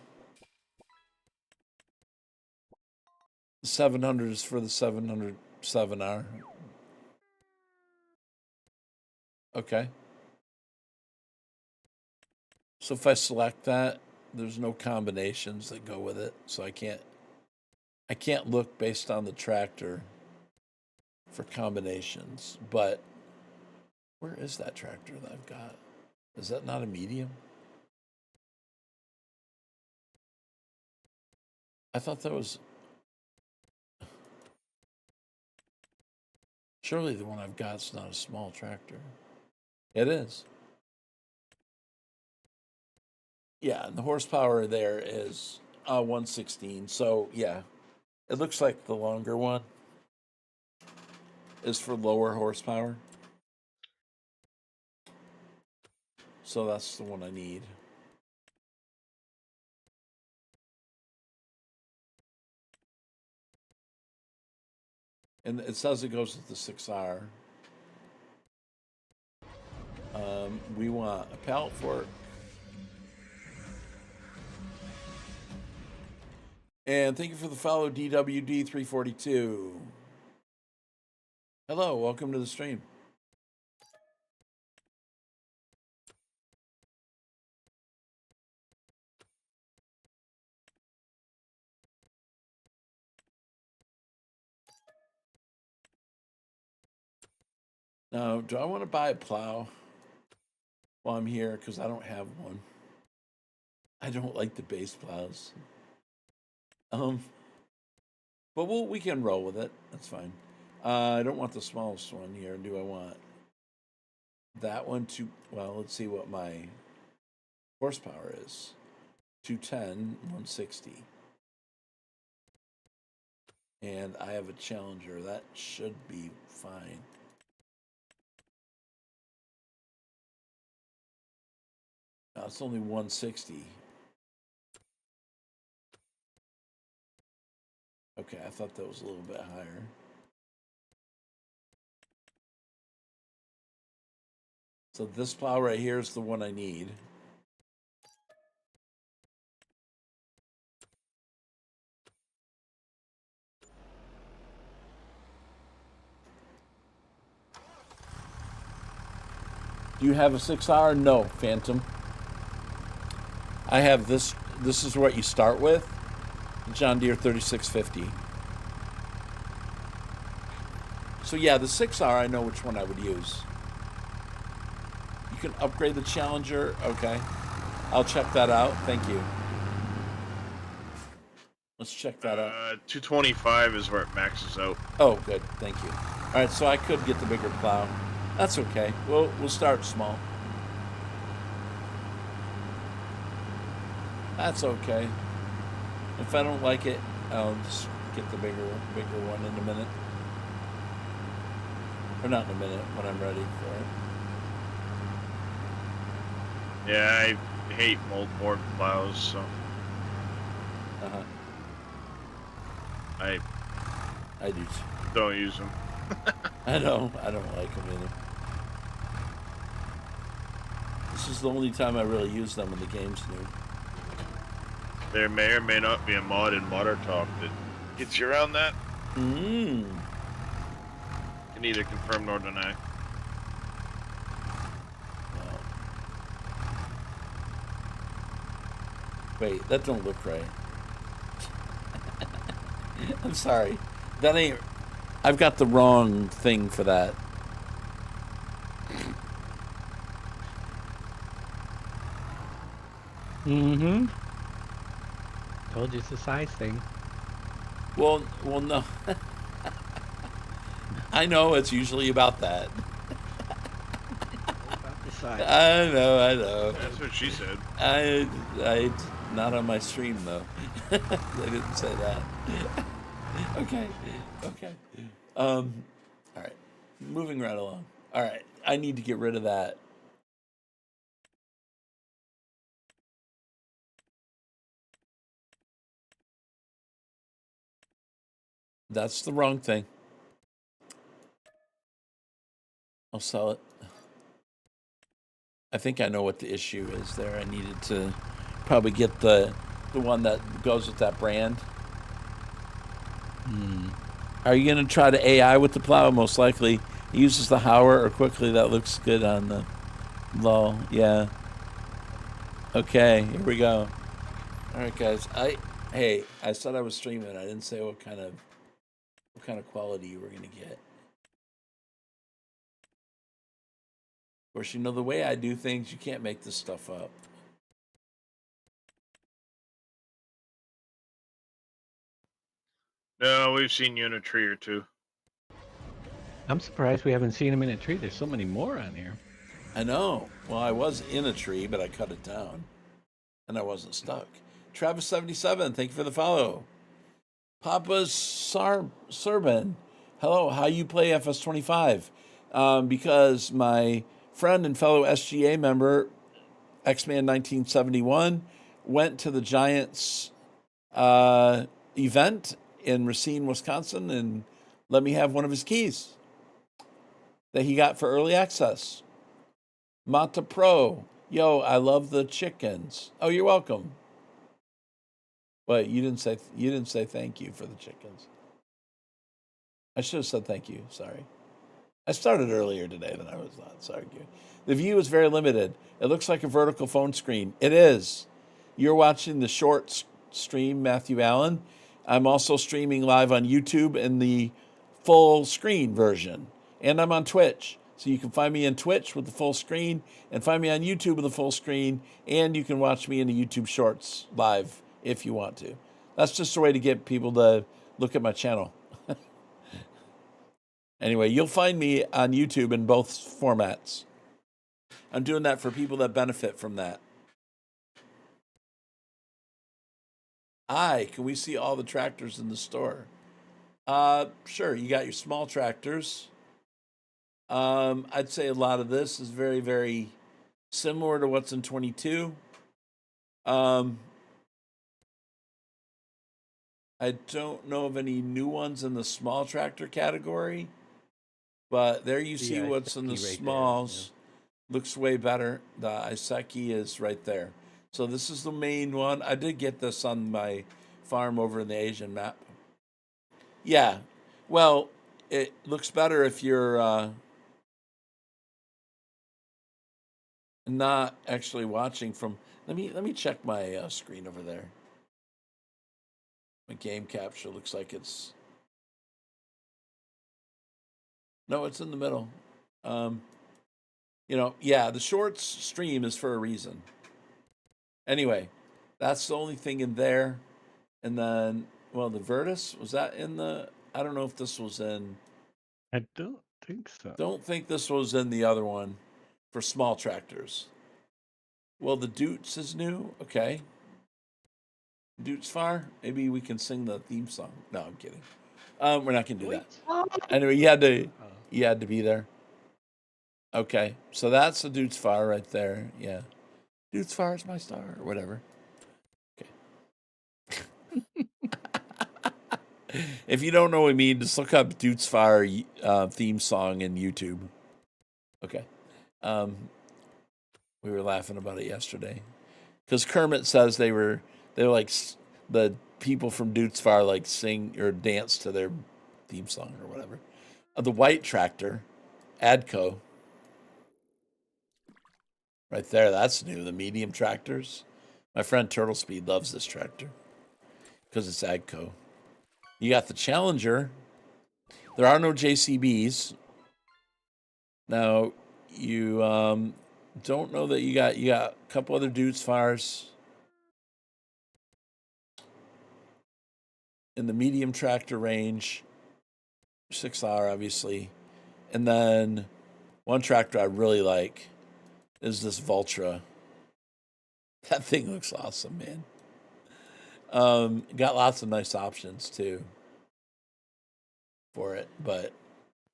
The 700 is for the 707R. Okay. So if I select that, there's no combinations that go with it, so I can't look based on the tractor for combinations. But where is that tractor that I've got? Is that not a medium? I thought that was. Surely the one I've got is not a small tractor. It is. Yeah, and the horsepower there is 116. So yeah, it looks like the longer one is for lower horsepower. So that's the one I need. And it says it goes with the 6R. We want a pallet fork. And thank you for the follow, DWD342. Hello, welcome to the stream. Now, do I want to buy a plow while I'm here? Because I don't have one. I don't like the base plows. But we can roll with it. That's fine. I don't want the smallest one here. Do I want that one to? Well, let's see what my horsepower is. 210, 160. And I have a Challenger. That should be fine. No, it's only 160. Okay, I thought that was a little bit higher. So this plow right here is the one I need. Do you have a 6R? No, Phantom. I have this. This is what you start with. John Deere 3650. So yeah, the 6R, I know which one I would use. You can upgrade the Challenger. Okay. I'll check that out. Thank you. Let's check that out. 225 is where it maxes out. Oh, good. Thank you. All right, so I could get the bigger plow. That's okay. We'll start small. That's okay. If I don't like it, I'll just get the bigger one in a minute. Or not in a minute, when I'm ready for it. Yeah, I hate moldboard plows, so I do. don't use them. I don't like them either. This is the only time I really use them when the game's new. There may or may not be a mod in Modern Talk that gets you around that. Can neither confirm nor deny. Wait, that don't look right. I'm sorry. That ain't... I've got the wrong thing for that. Mm-hmm. Told you it's a size thing. Well, no. I know it's usually about that. About the size. I know. That's what she said. I not on my stream though. I didn't say that. Okay. All right. Moving right along. All right. I need to get rid of that. That's the wrong thing. I'll sell it. I think I know what the issue is there. I needed to probably get the one that goes with that brand. Are you going to try to AI with the plow? Most likely. It uses the Hauer or quickly. That looks good on the lull. Yeah. Okay, here we go. All right, guys. I said I was streaming. I didn't say what kind of quality you were going to get. Of course, you know the way I do things, you can't make this stuff up. No, we've seen you in a tree or two. I'm surprised we haven't seen him in a tree. There's so many more on here. I know. Well, I was in a tree, but I cut it down. And I wasn't stuck. Travis77, thank you for the follow. Papa's Serban, hello, how you play FS25? Because my friend and fellow SGA member, X-Man 1971, went to the Giants event in Racine, Wisconsin, and let me have one of his keys that he got for early access. Mata Pro, yo, I love the chickens. Oh, you're welcome. But you didn't say thank you for the chickens. I should have said thank you. Sorry. I started earlier today than I was on. Sorry. The view is very limited. It looks like a vertical phone screen. It is. You're watching the short stream, Matthew Allen. I'm also streaming live on YouTube in the full screen version. And I'm on Twitch. So you can find me on Twitch with the full screen and find me on YouTube with the full screen. And you can watch me in the YouTube Shorts live if you want to. That's just a way to get people to look at my channel. Anyway, you'll find me on YouTube in both formats. I'm doing that for people that benefit from that. Can we see all the tractors in the store? Sure. You got your small tractors. I'd say a lot of this is very, very similar to what's in 22. I don't know of any new ones in the small tractor category, but there you see what's in the smalls. Looks way better. The Iseki is right there. So this is the main one. I did get this on my farm over in the Asian map. Yeah. Well, it looks better if you're not actually watching from. Let me check my screen over there. My game capture looks like it's. No, it's in the middle. The shorts stream is for a reason. Anyway, that's the only thing in there. And then, the Virtus, was that in the. I don't know if this was in. I don't think so. Don't think this was in the other one for small tractors. Well, the Dutes is new. Okay. Dutes Fire. Maybe we can sing the theme song. No, I'm kidding. We're not gonna do that. Anyway, you had to be there. Okay, so that's the Dutes Fire right there. Yeah, Dutes Fire is my star, or whatever. Okay. If you don't know what I mean, just look up Dutes Fire theme song in YouTube. Okay. We were laughing about it yesterday because Kermit says they were like the people from Dutes Fire like sing or dance to their theme song or whatever. The white tractor, Adco, right there. That's new. The medium tractors. My friend Turtle Speed loves this tractor because it's Adco. You got the Challenger. There are no JCBs. Now you don't know that you got a couple other Dutes Fires in the medium tractor range. 6R, obviously. And then one tractor I really like is this Valtra. That thing looks awesome, man. Got lots of nice options, too, for it. But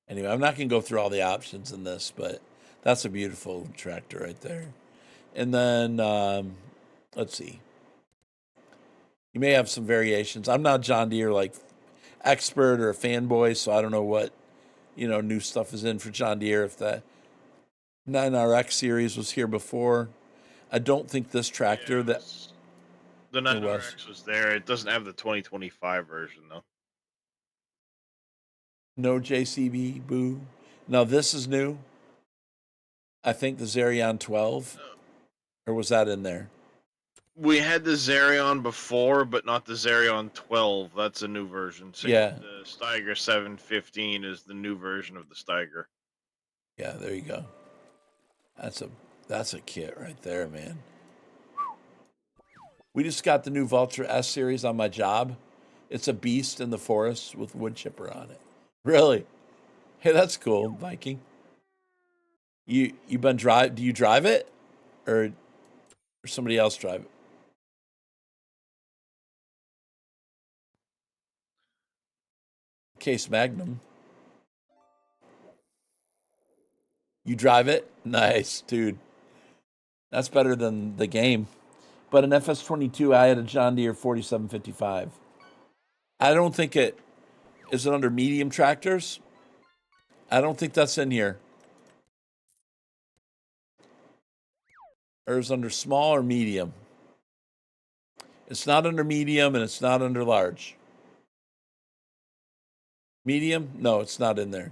anyway, I'm not going to go through all the options in this, but that's a beautiful tractor right there. And then, let's see. You may have some variations. I'm not John Deere, like, expert or a fanboy, so I don't know what new stuff is in for John Deere. If the 9RX series was here before, I don't think this tractor the 9RX was there. It doesn't have the 2025 version though. No JCB, boo. Now this is new. I think the Zerion 12, or was that in there? We had the Zerion before, but not the Zerion 12. That's a new version. So yeah. The Steiger 715 is the new version of the Steiger. Yeah, there you go. That's a kit right there, man. We just got the new Valtra S series on my job. It's a beast in the forest with wood chipper on it. Really? Hey, that's cool, Viking. You been drive? Do you drive it, or somebody else drive it? Case Magnum. You drive it? Nice, dude. That's better than the game. But an FS22, I had a John Deere 4755. I don't think is it under medium tractors? I don't think that's in here. Or is it under small or medium? It's not under medium and it's not under large. Medium? No, it's not in there.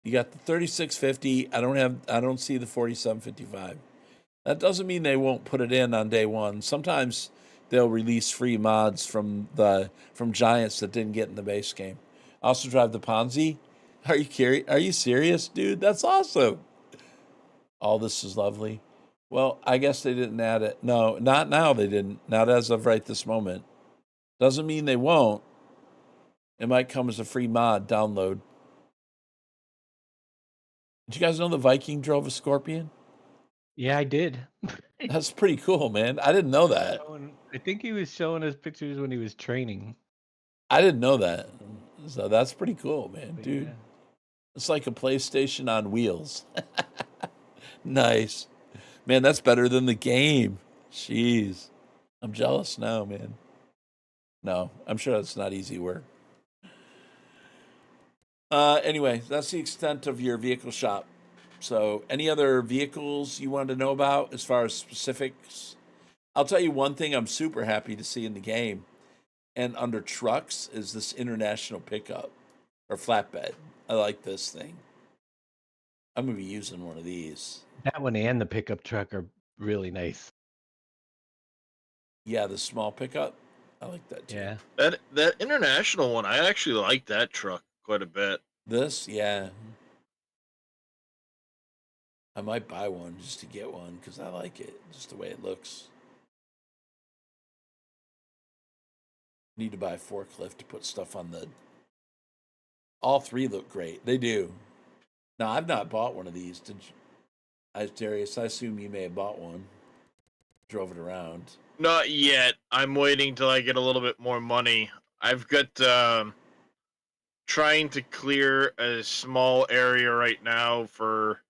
You got the 3650. I don't see the 4755. That doesn't mean they won't put it in on day one. Sometimes they'll release free mods from giants that didn't get in the base game. I also drive the Ponzi. Are you serious, dude? That's awesome. All this is lovely. Well, I guess they didn't add it. No, not now they didn't. Not as of right this moment. Doesn't mean they won't. It might come as a free mod download. Did you guys know the Viking drove a Scorpion? Yeah, I did. That's pretty cool, man. I didn't know that. I think he was showing us pictures when he was training. I didn't know that. So that's pretty cool, man, But dude. yeah. It's like a PlayStation on wheels. Nice. Man, that's better than the game. Jeez. I'm jealous now, man. No, I'm sure that's not easy work. Anyway, that's the extent of your vehicle shop. So, any other vehicles you wanted to know about as far as specifics? I'll tell you one thing I'm super happy to see in the game, and under trucks, is this international pickup or flatbed. I like this thing. I'm going to be using one of these. That one and the pickup truck are really nice. Yeah, the small pickup. I like that too. Yeah. That international one, I actually like that truck quite a bit. This, yeah. I might buy one just to get one because I like it, just the way it looks. Need to buy a forklift to put stuff on the. All three look great. They do. Now, I've not bought one of these. Did you? Darius, I assume you may have bought one. Drove it around. Not yet. I'm waiting till I get a little bit more money. I've got trying to clear a small area right now for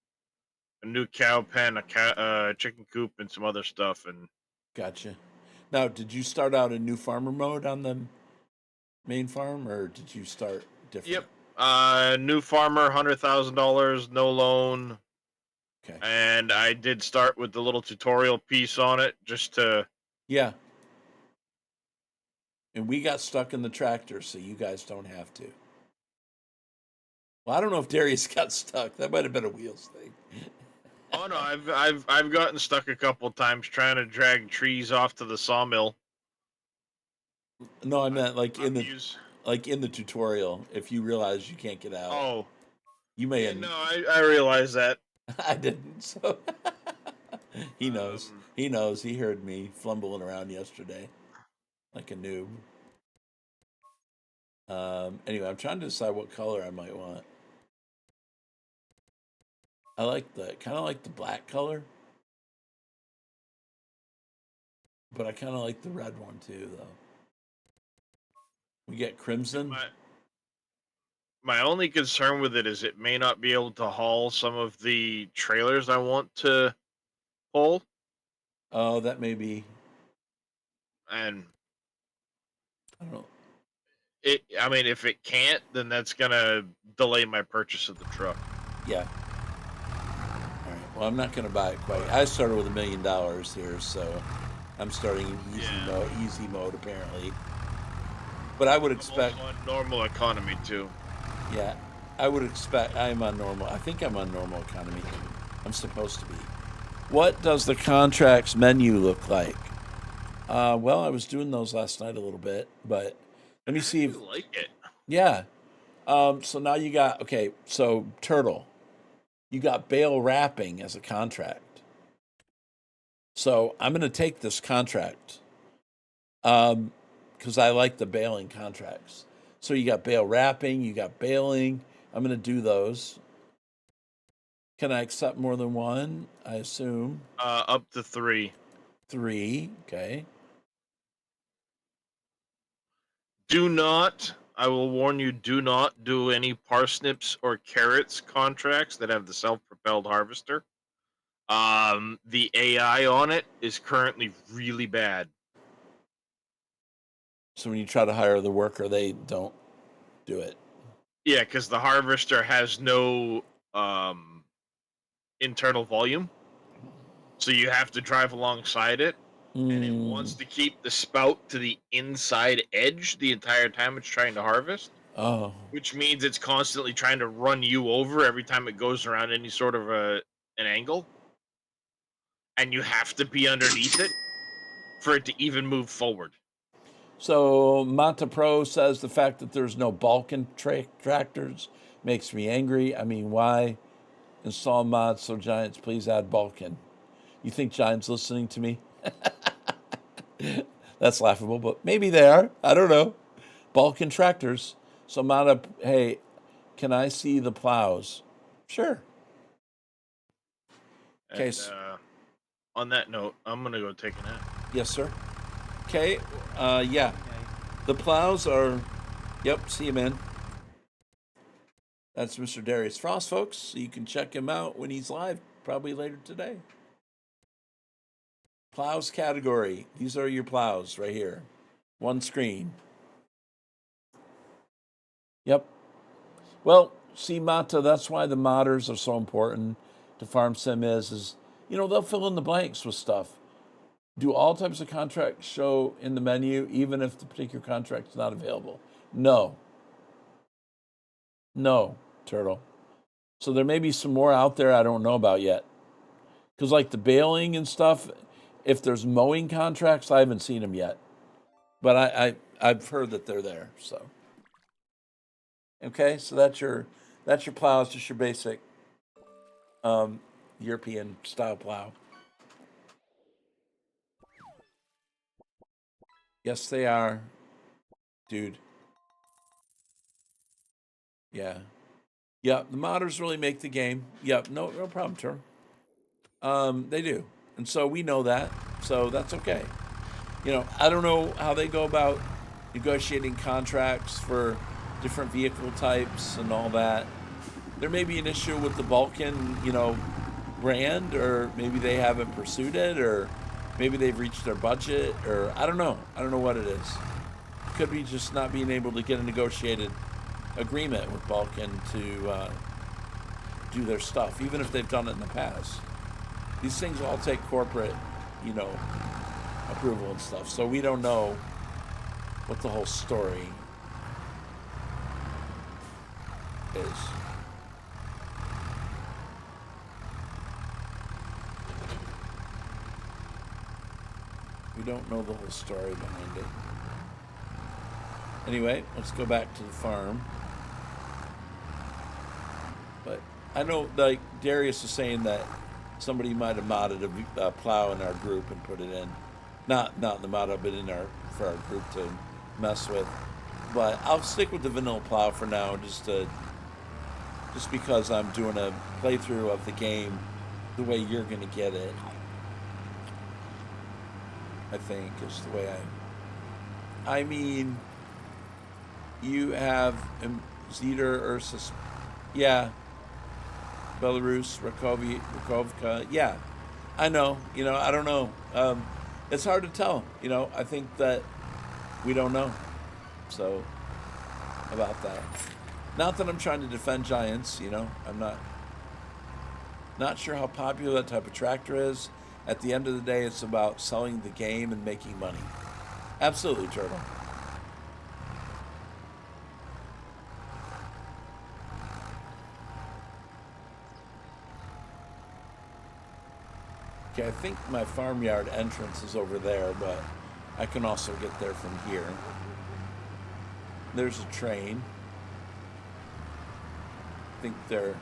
a new cow pen, a chicken coop, and some other stuff. And Gotcha. Now, did you start out a new farmer mode on the main farm, or did you start different? Yep. New farmer, $100,000, no loan. Okay. And I did start with the little tutorial piece on it just to. Yeah. And we got stuck in the tractor, so you guys don't have to. Well, I don't know if Darius got stuck. That might have been a wheels thing. Oh no, I've gotten stuck a couple of times trying to drag trees off to the sawmill. No, I meant like in the tutorial. If you realize you can't get out, Oh, you may. yeah, no, I realize that. I didn't. So he knows. He knows. He heard me fumbling around yesterday, like a noob. Anyway, I'm trying to decide what color I might want. I like kind of like the black color, but I kind of like the red one too, though. We get crimson. My only concern with it is it may not be able to haul some of the trailers I want to pull. Oh, that may be. And I don't know. I mean, if it can't, then that's gonna delay my purchase of the truck. Yeah. All right. Well, I'm not going to buy it quite. I started with $1 million here, so I'm starting in easy mode apparently. But I would expect I'm also on normal economy too. Yeah, I would expect. I'm on normal. I think I'm on normal economy. I'm supposed to be. What does the contracts menu look like? Well, I was doing those last night a little bit, but let me see if. I like it. Yeah. So now you got so turtle, you got bale wrapping as a contract. So I'm going to take this contract, because I like the baling contracts. So you got bale wrapping, you got baling. I'm going to do those. Can I accept more than one? I assume. Up to 3. 3, okay. Do not, I will warn you, do not do any parsnips or carrots contracts that have the self-propelled harvester. The AI on it is currently really bad. So when you try to hire the worker, they don't do it. Yeah, because the harvester has no internal volume. So you have to drive alongside it. And it wants to keep the spout to the inside edge the entire time it's trying to harvest. Oh. Which means it's constantly trying to run you over every time it goes around any sort of an angle. And you have to be underneath it for it to even move forward. So Monta Pro says the fact that there's no Balkan tractors makes me angry. I mean, why install mods so Giants please add Balkan? You think Giants listening to me? That's laughable, but maybe they are. I don't know. Balkan tractors. So Monta, hey, can I see the plows? Sure. Okay. On that note, I'm gonna go take a nap. Yes, sir. Okay. Yeah. The plows are. Yep. See you, man. That's Mr. Darius Frost, folks. So you can check him out when he's live, probably later today. Plows category. These are your plows right here. One screen. Yep. Well, see, Mata, that's why the modders are so important to Farm Sim is, they'll fill in the blanks with stuff. Do all types of contracts show in the menu, even if the particular contract is not available? No. No, Turtle. So there may be some more out there I don't know about yet. Because like the baling and stuff, if there's mowing contracts, I haven't seen them yet. But I've heard that they're there, so. Okay, so that's your plows, just your basic European style plow. Yes, they are, dude. Yeah. Yeah, the modders really make the game. Yep, no problem, Turtle. They do. And so we know that. So that's okay. I don't know how they go about negotiating contracts for different vehicle types and all that. There may be an issue with the Vulcan, brand, or maybe they haven't pursued it, or maybe they've reached their budget, or I don't know. I don't know what it is. Could be just not being able to get a negotiated agreement with Vulcan to do their stuff, even if they've done it in the past. These things all take corporate, approval and stuff. So we don't know what the whole story is. We don't know the whole story behind it. Anyway, let's go back to the farm. But I know, like Darius is saying that somebody might have modded a plow in our group and put it in. Not in the mod, but for our group to mess with. But I'll stick with the vanilla plow for now, just because I'm doing a playthrough of the game the way you're gonna get it. I think is the way I mean, you have Zeder, Ursus, yeah, Belarus, Rakovka, yeah, I know, I don't know. It's hard to tell, I think that we don't know, so, about that. Not that I'm trying to defend giants, I'm not sure how popular that type of tractor is. At the end of the day, it's about selling the game and making money. Absolutely, Turtle. Okay, I think my farmyard entrance is over there, but I can also get there from here. There's a train. I think they're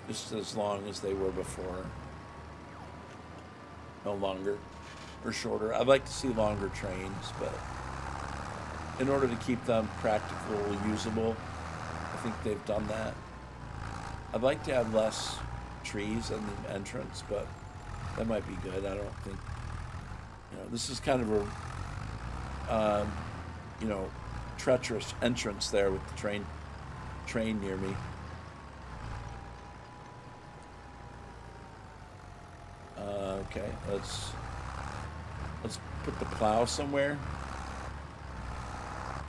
just as long as they were before. No longer or shorter. I'd like to see longer trains, but in order to keep them practical, usable, I think they've done that. I'd like to have less trees in the entrance, but that might be good. I don't think, this is kind of a, treacherous entrance there with the train near me. Okay, let's put the plow somewhere,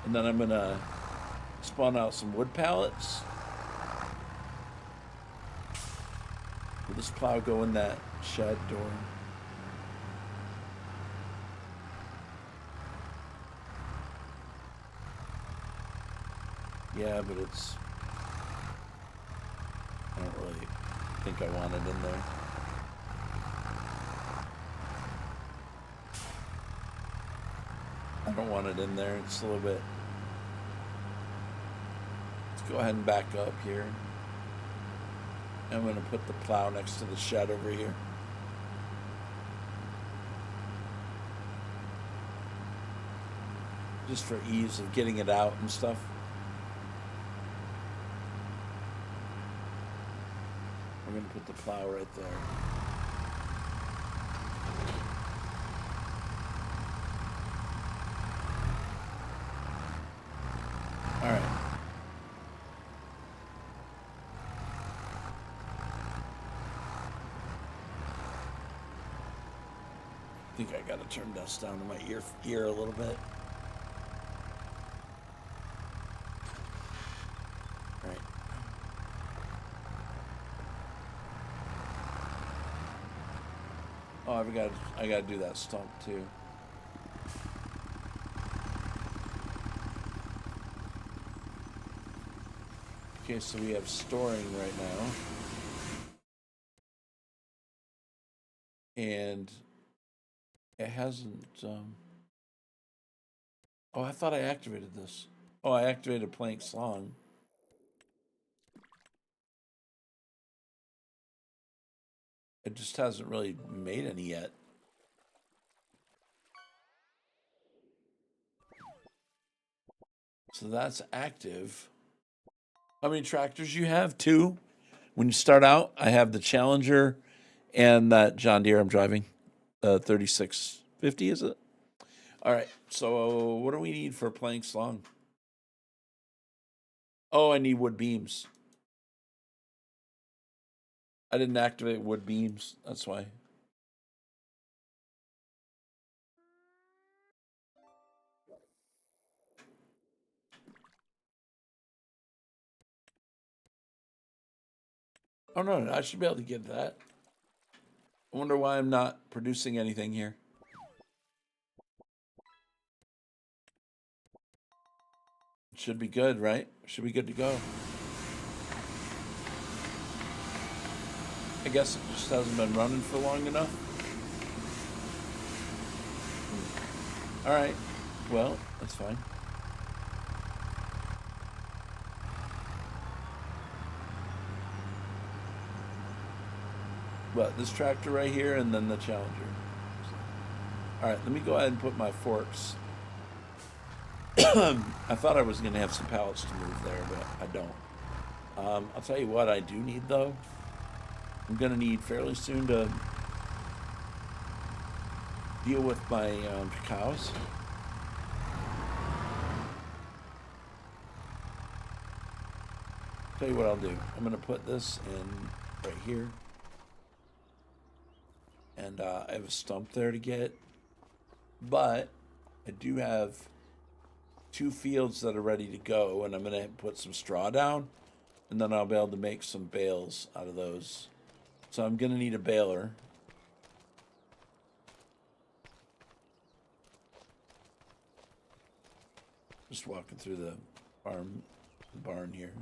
and then I'm gonna spawn out some wood pallets. Will this plow go in that shed door? Yeah, but I don't really think I want it in there. I don't want it in there. It's a little bit. Let's go ahead and back up here. I'm going to put the plow next to the shed over here. Just for ease of getting it out and stuff. We're going to put the plow right there. think I gotta turn this down to my ear a little bit. All right. Oh, I gotta do that stump too. Okay, so we have storing right now. And it hasn't, oh, I thought I activated this. Oh, I activated planks long. It just hasn't really made any yet. So that's active. How many tractors you have? 2. When you start out, I have the Challenger and that John Deere I'm driving. 3650, is it? All right. So what do we need for planks long? Oh, I need wood beams. I didn't activate wood beams. That's why. Oh, no, I should be able to get that. I wonder why I'm not producing anything here. Should be good, right? Should be good to go. I guess it just hasn't been running for long enough. All right. Well, that's fine. But this tractor right here and then the Challenger. All right, let me go ahead and put my forks. I thought I was going to have some pallets to move there, but I don't. I'll tell you what I do need, though. I'm going to need fairly soon to deal with my cows. Tell you what I'll do. I'm going to put this in right here. And I have a stump there to get. But I do have 2 fields that are ready to go, and I'm going to put some straw down, and then I'll be able to make some bales out of those. So I'm going to need a baler. Just walking through the barn here.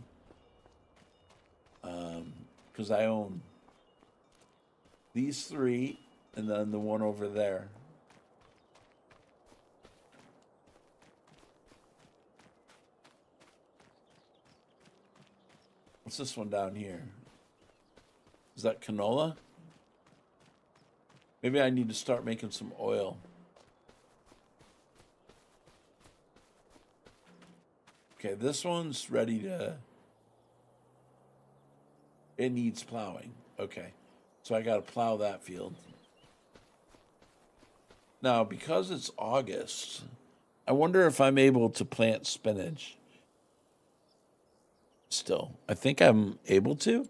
Because I own these 3, and then the one over there. What's this one down here? Is that canola? Maybe I need to start making some oil. Okay, this one's ready to... It needs plowing. Okay, so I got to plow that field. Now, because it's August, I wonder if I'm able to plant spinach. Still, I think I'm able to.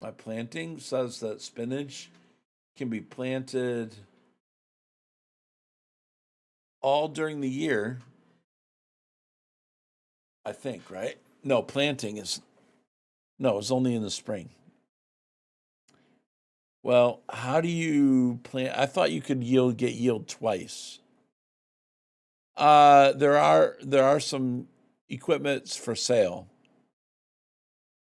My planting says that spinach can be planted all during the year. I think, right? No, planting is... No, it's only in the spring. Well, how do you plant? I thought you could get yield twice. There are some equipments for sale,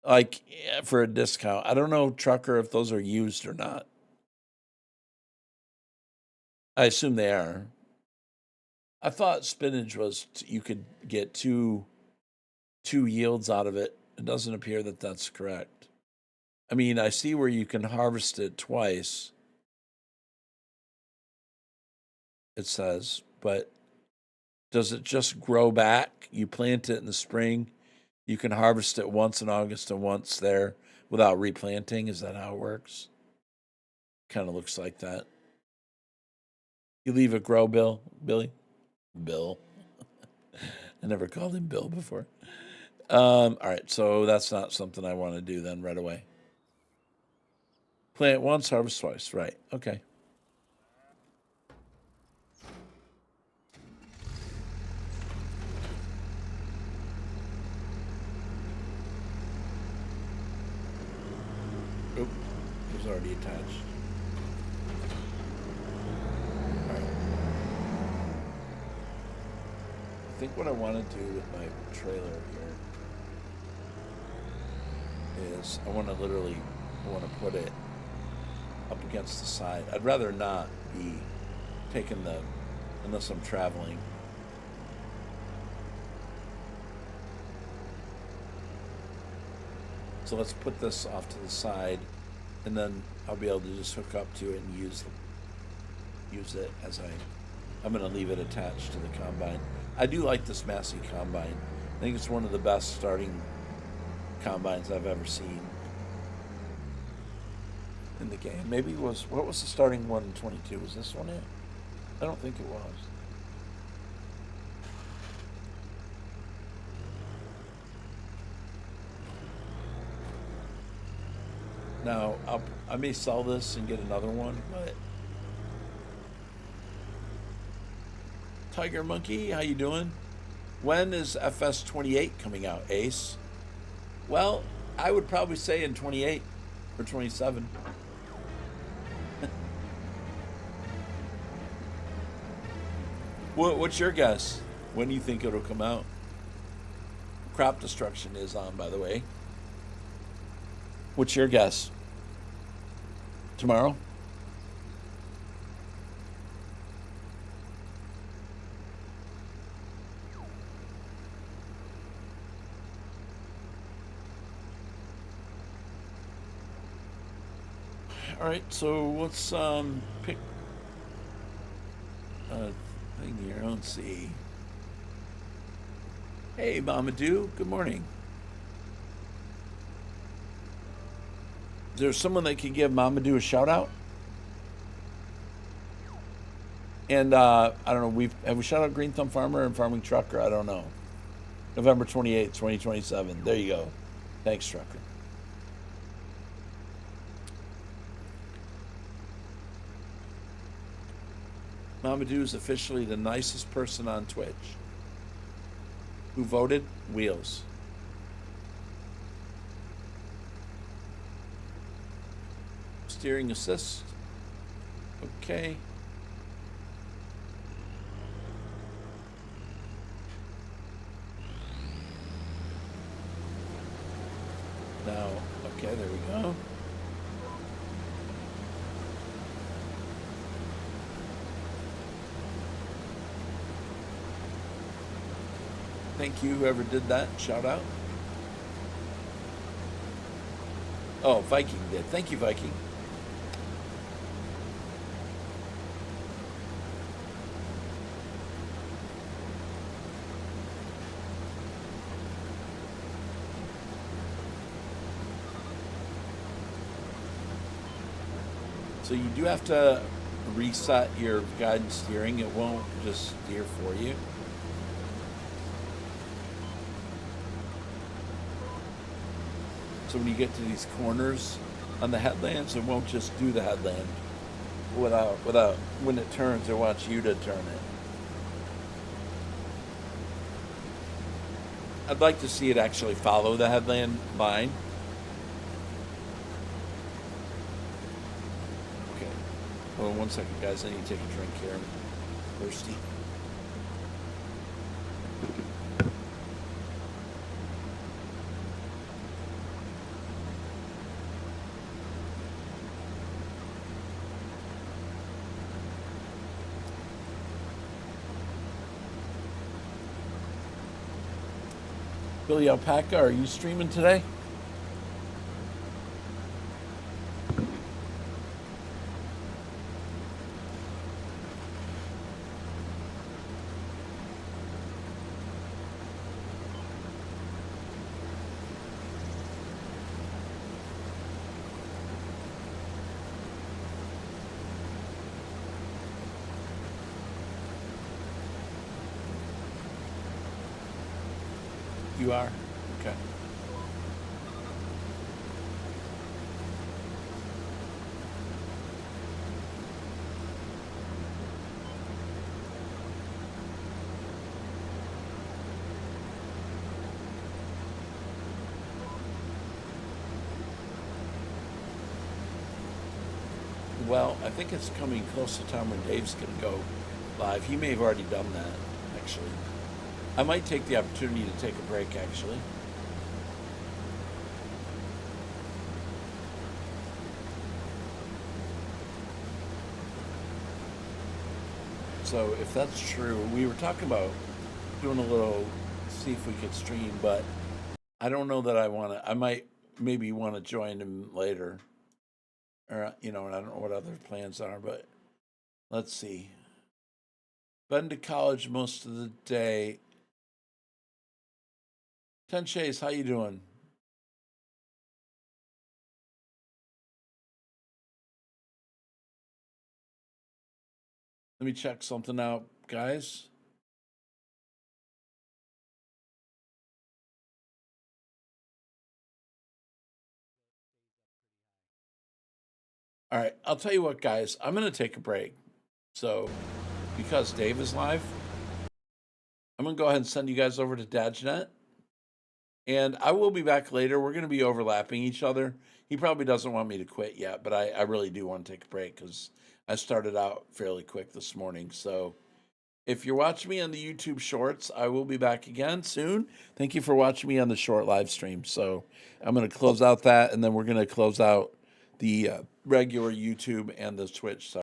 like for a discount. I don't know, Trucker, if those are used or not. I assume they are. I thought spinach was you could get two yields out of it. It doesn't appear that that's correct. I mean, I see where you can harvest it twice, it says, but does it just grow back? You plant it in the spring, you can harvest it once in August and once there without replanting. Is that how it works? Kind of looks like that. You leave it grow, Billy? Bill. I never called him Bill before. All right, so that's not something I want to do then right away. Plant once, harvest twice. Right, okay. already attached. All right. I think what I want to do with my trailer here is I want to put it up against the side. I'd rather not be taking unless I'm traveling. So let's put this off to the side, and then I'll be able to just hook up to it and use it as I'm going to leave it attached to the combine. I do like this Massey combine. I think it's one of the best starting combines I've ever seen in the game. Maybe what was the starting one in 22? Was this one it? I don't think it was. Now, I may sell this and get another one, but Tiger Monkey, how you doing? When is FS28 coming out, Ace? Well, I would probably say in 28 or 27. What's your guess? When do you think it'll come out? Crop destruction is on, by the way. What's your guess? Tomorrow? All right, so let's pick a thing here. Let's see. Hey, Mamadou, good morning. Is there someone that can give Mamadou a shout out? And I don't know, have we shout out Green Thumb Farmer and Farming Trucker? I don't know. November 28th, 2027. There you go. Thanks, Trucker. Mamadou is officially the nicest person on Twitch. Who voted? Wheels. Steering assist. Okay. Now, okay, there we go. Thank you, whoever did that. Shout out. Oh, Viking did. Thank you, Viking. So you do have to reset your guide and steering. It won't just steer for you. So when you get to these corners on the headlands, it won't just do the headland without when it turns, it wants you to turn it. I'd like to see it actually follow the headland line. Okay. Hold on 1 second, guys. I need to take a drink here. I'm thirsty. Billy Alpaca, are you streaming today? You are? Okay. well, I think it's coming close to time when Dave's going to go live. He may have already done that, actually. I might take the opportunity to take a break, actually. So if that's true, we were talking about doing a little, see if we could stream, but I don't know that I want to. I might maybe want to join him later, or and I don't know what other plans are, but let's see. Been to college most of the day. Ten Chase, how you doing? Let me check something out, guys. All right, I'll tell you what, guys. I'm going to take a break. So, because Dave is live, I'm going to go ahead and send you guys over to DadgeNet. And I will be back later. We're going to be overlapping each other. He probably doesn't want me to quit yet, but I really do want to take a break because I started out fairly quick this morning. So if you're watching me on the YouTube Shorts, I will be back again soon. Thank you for watching me on the short live stream. So I'm going to close out that, and then we're going to close out the regular YouTube and the Twitch. So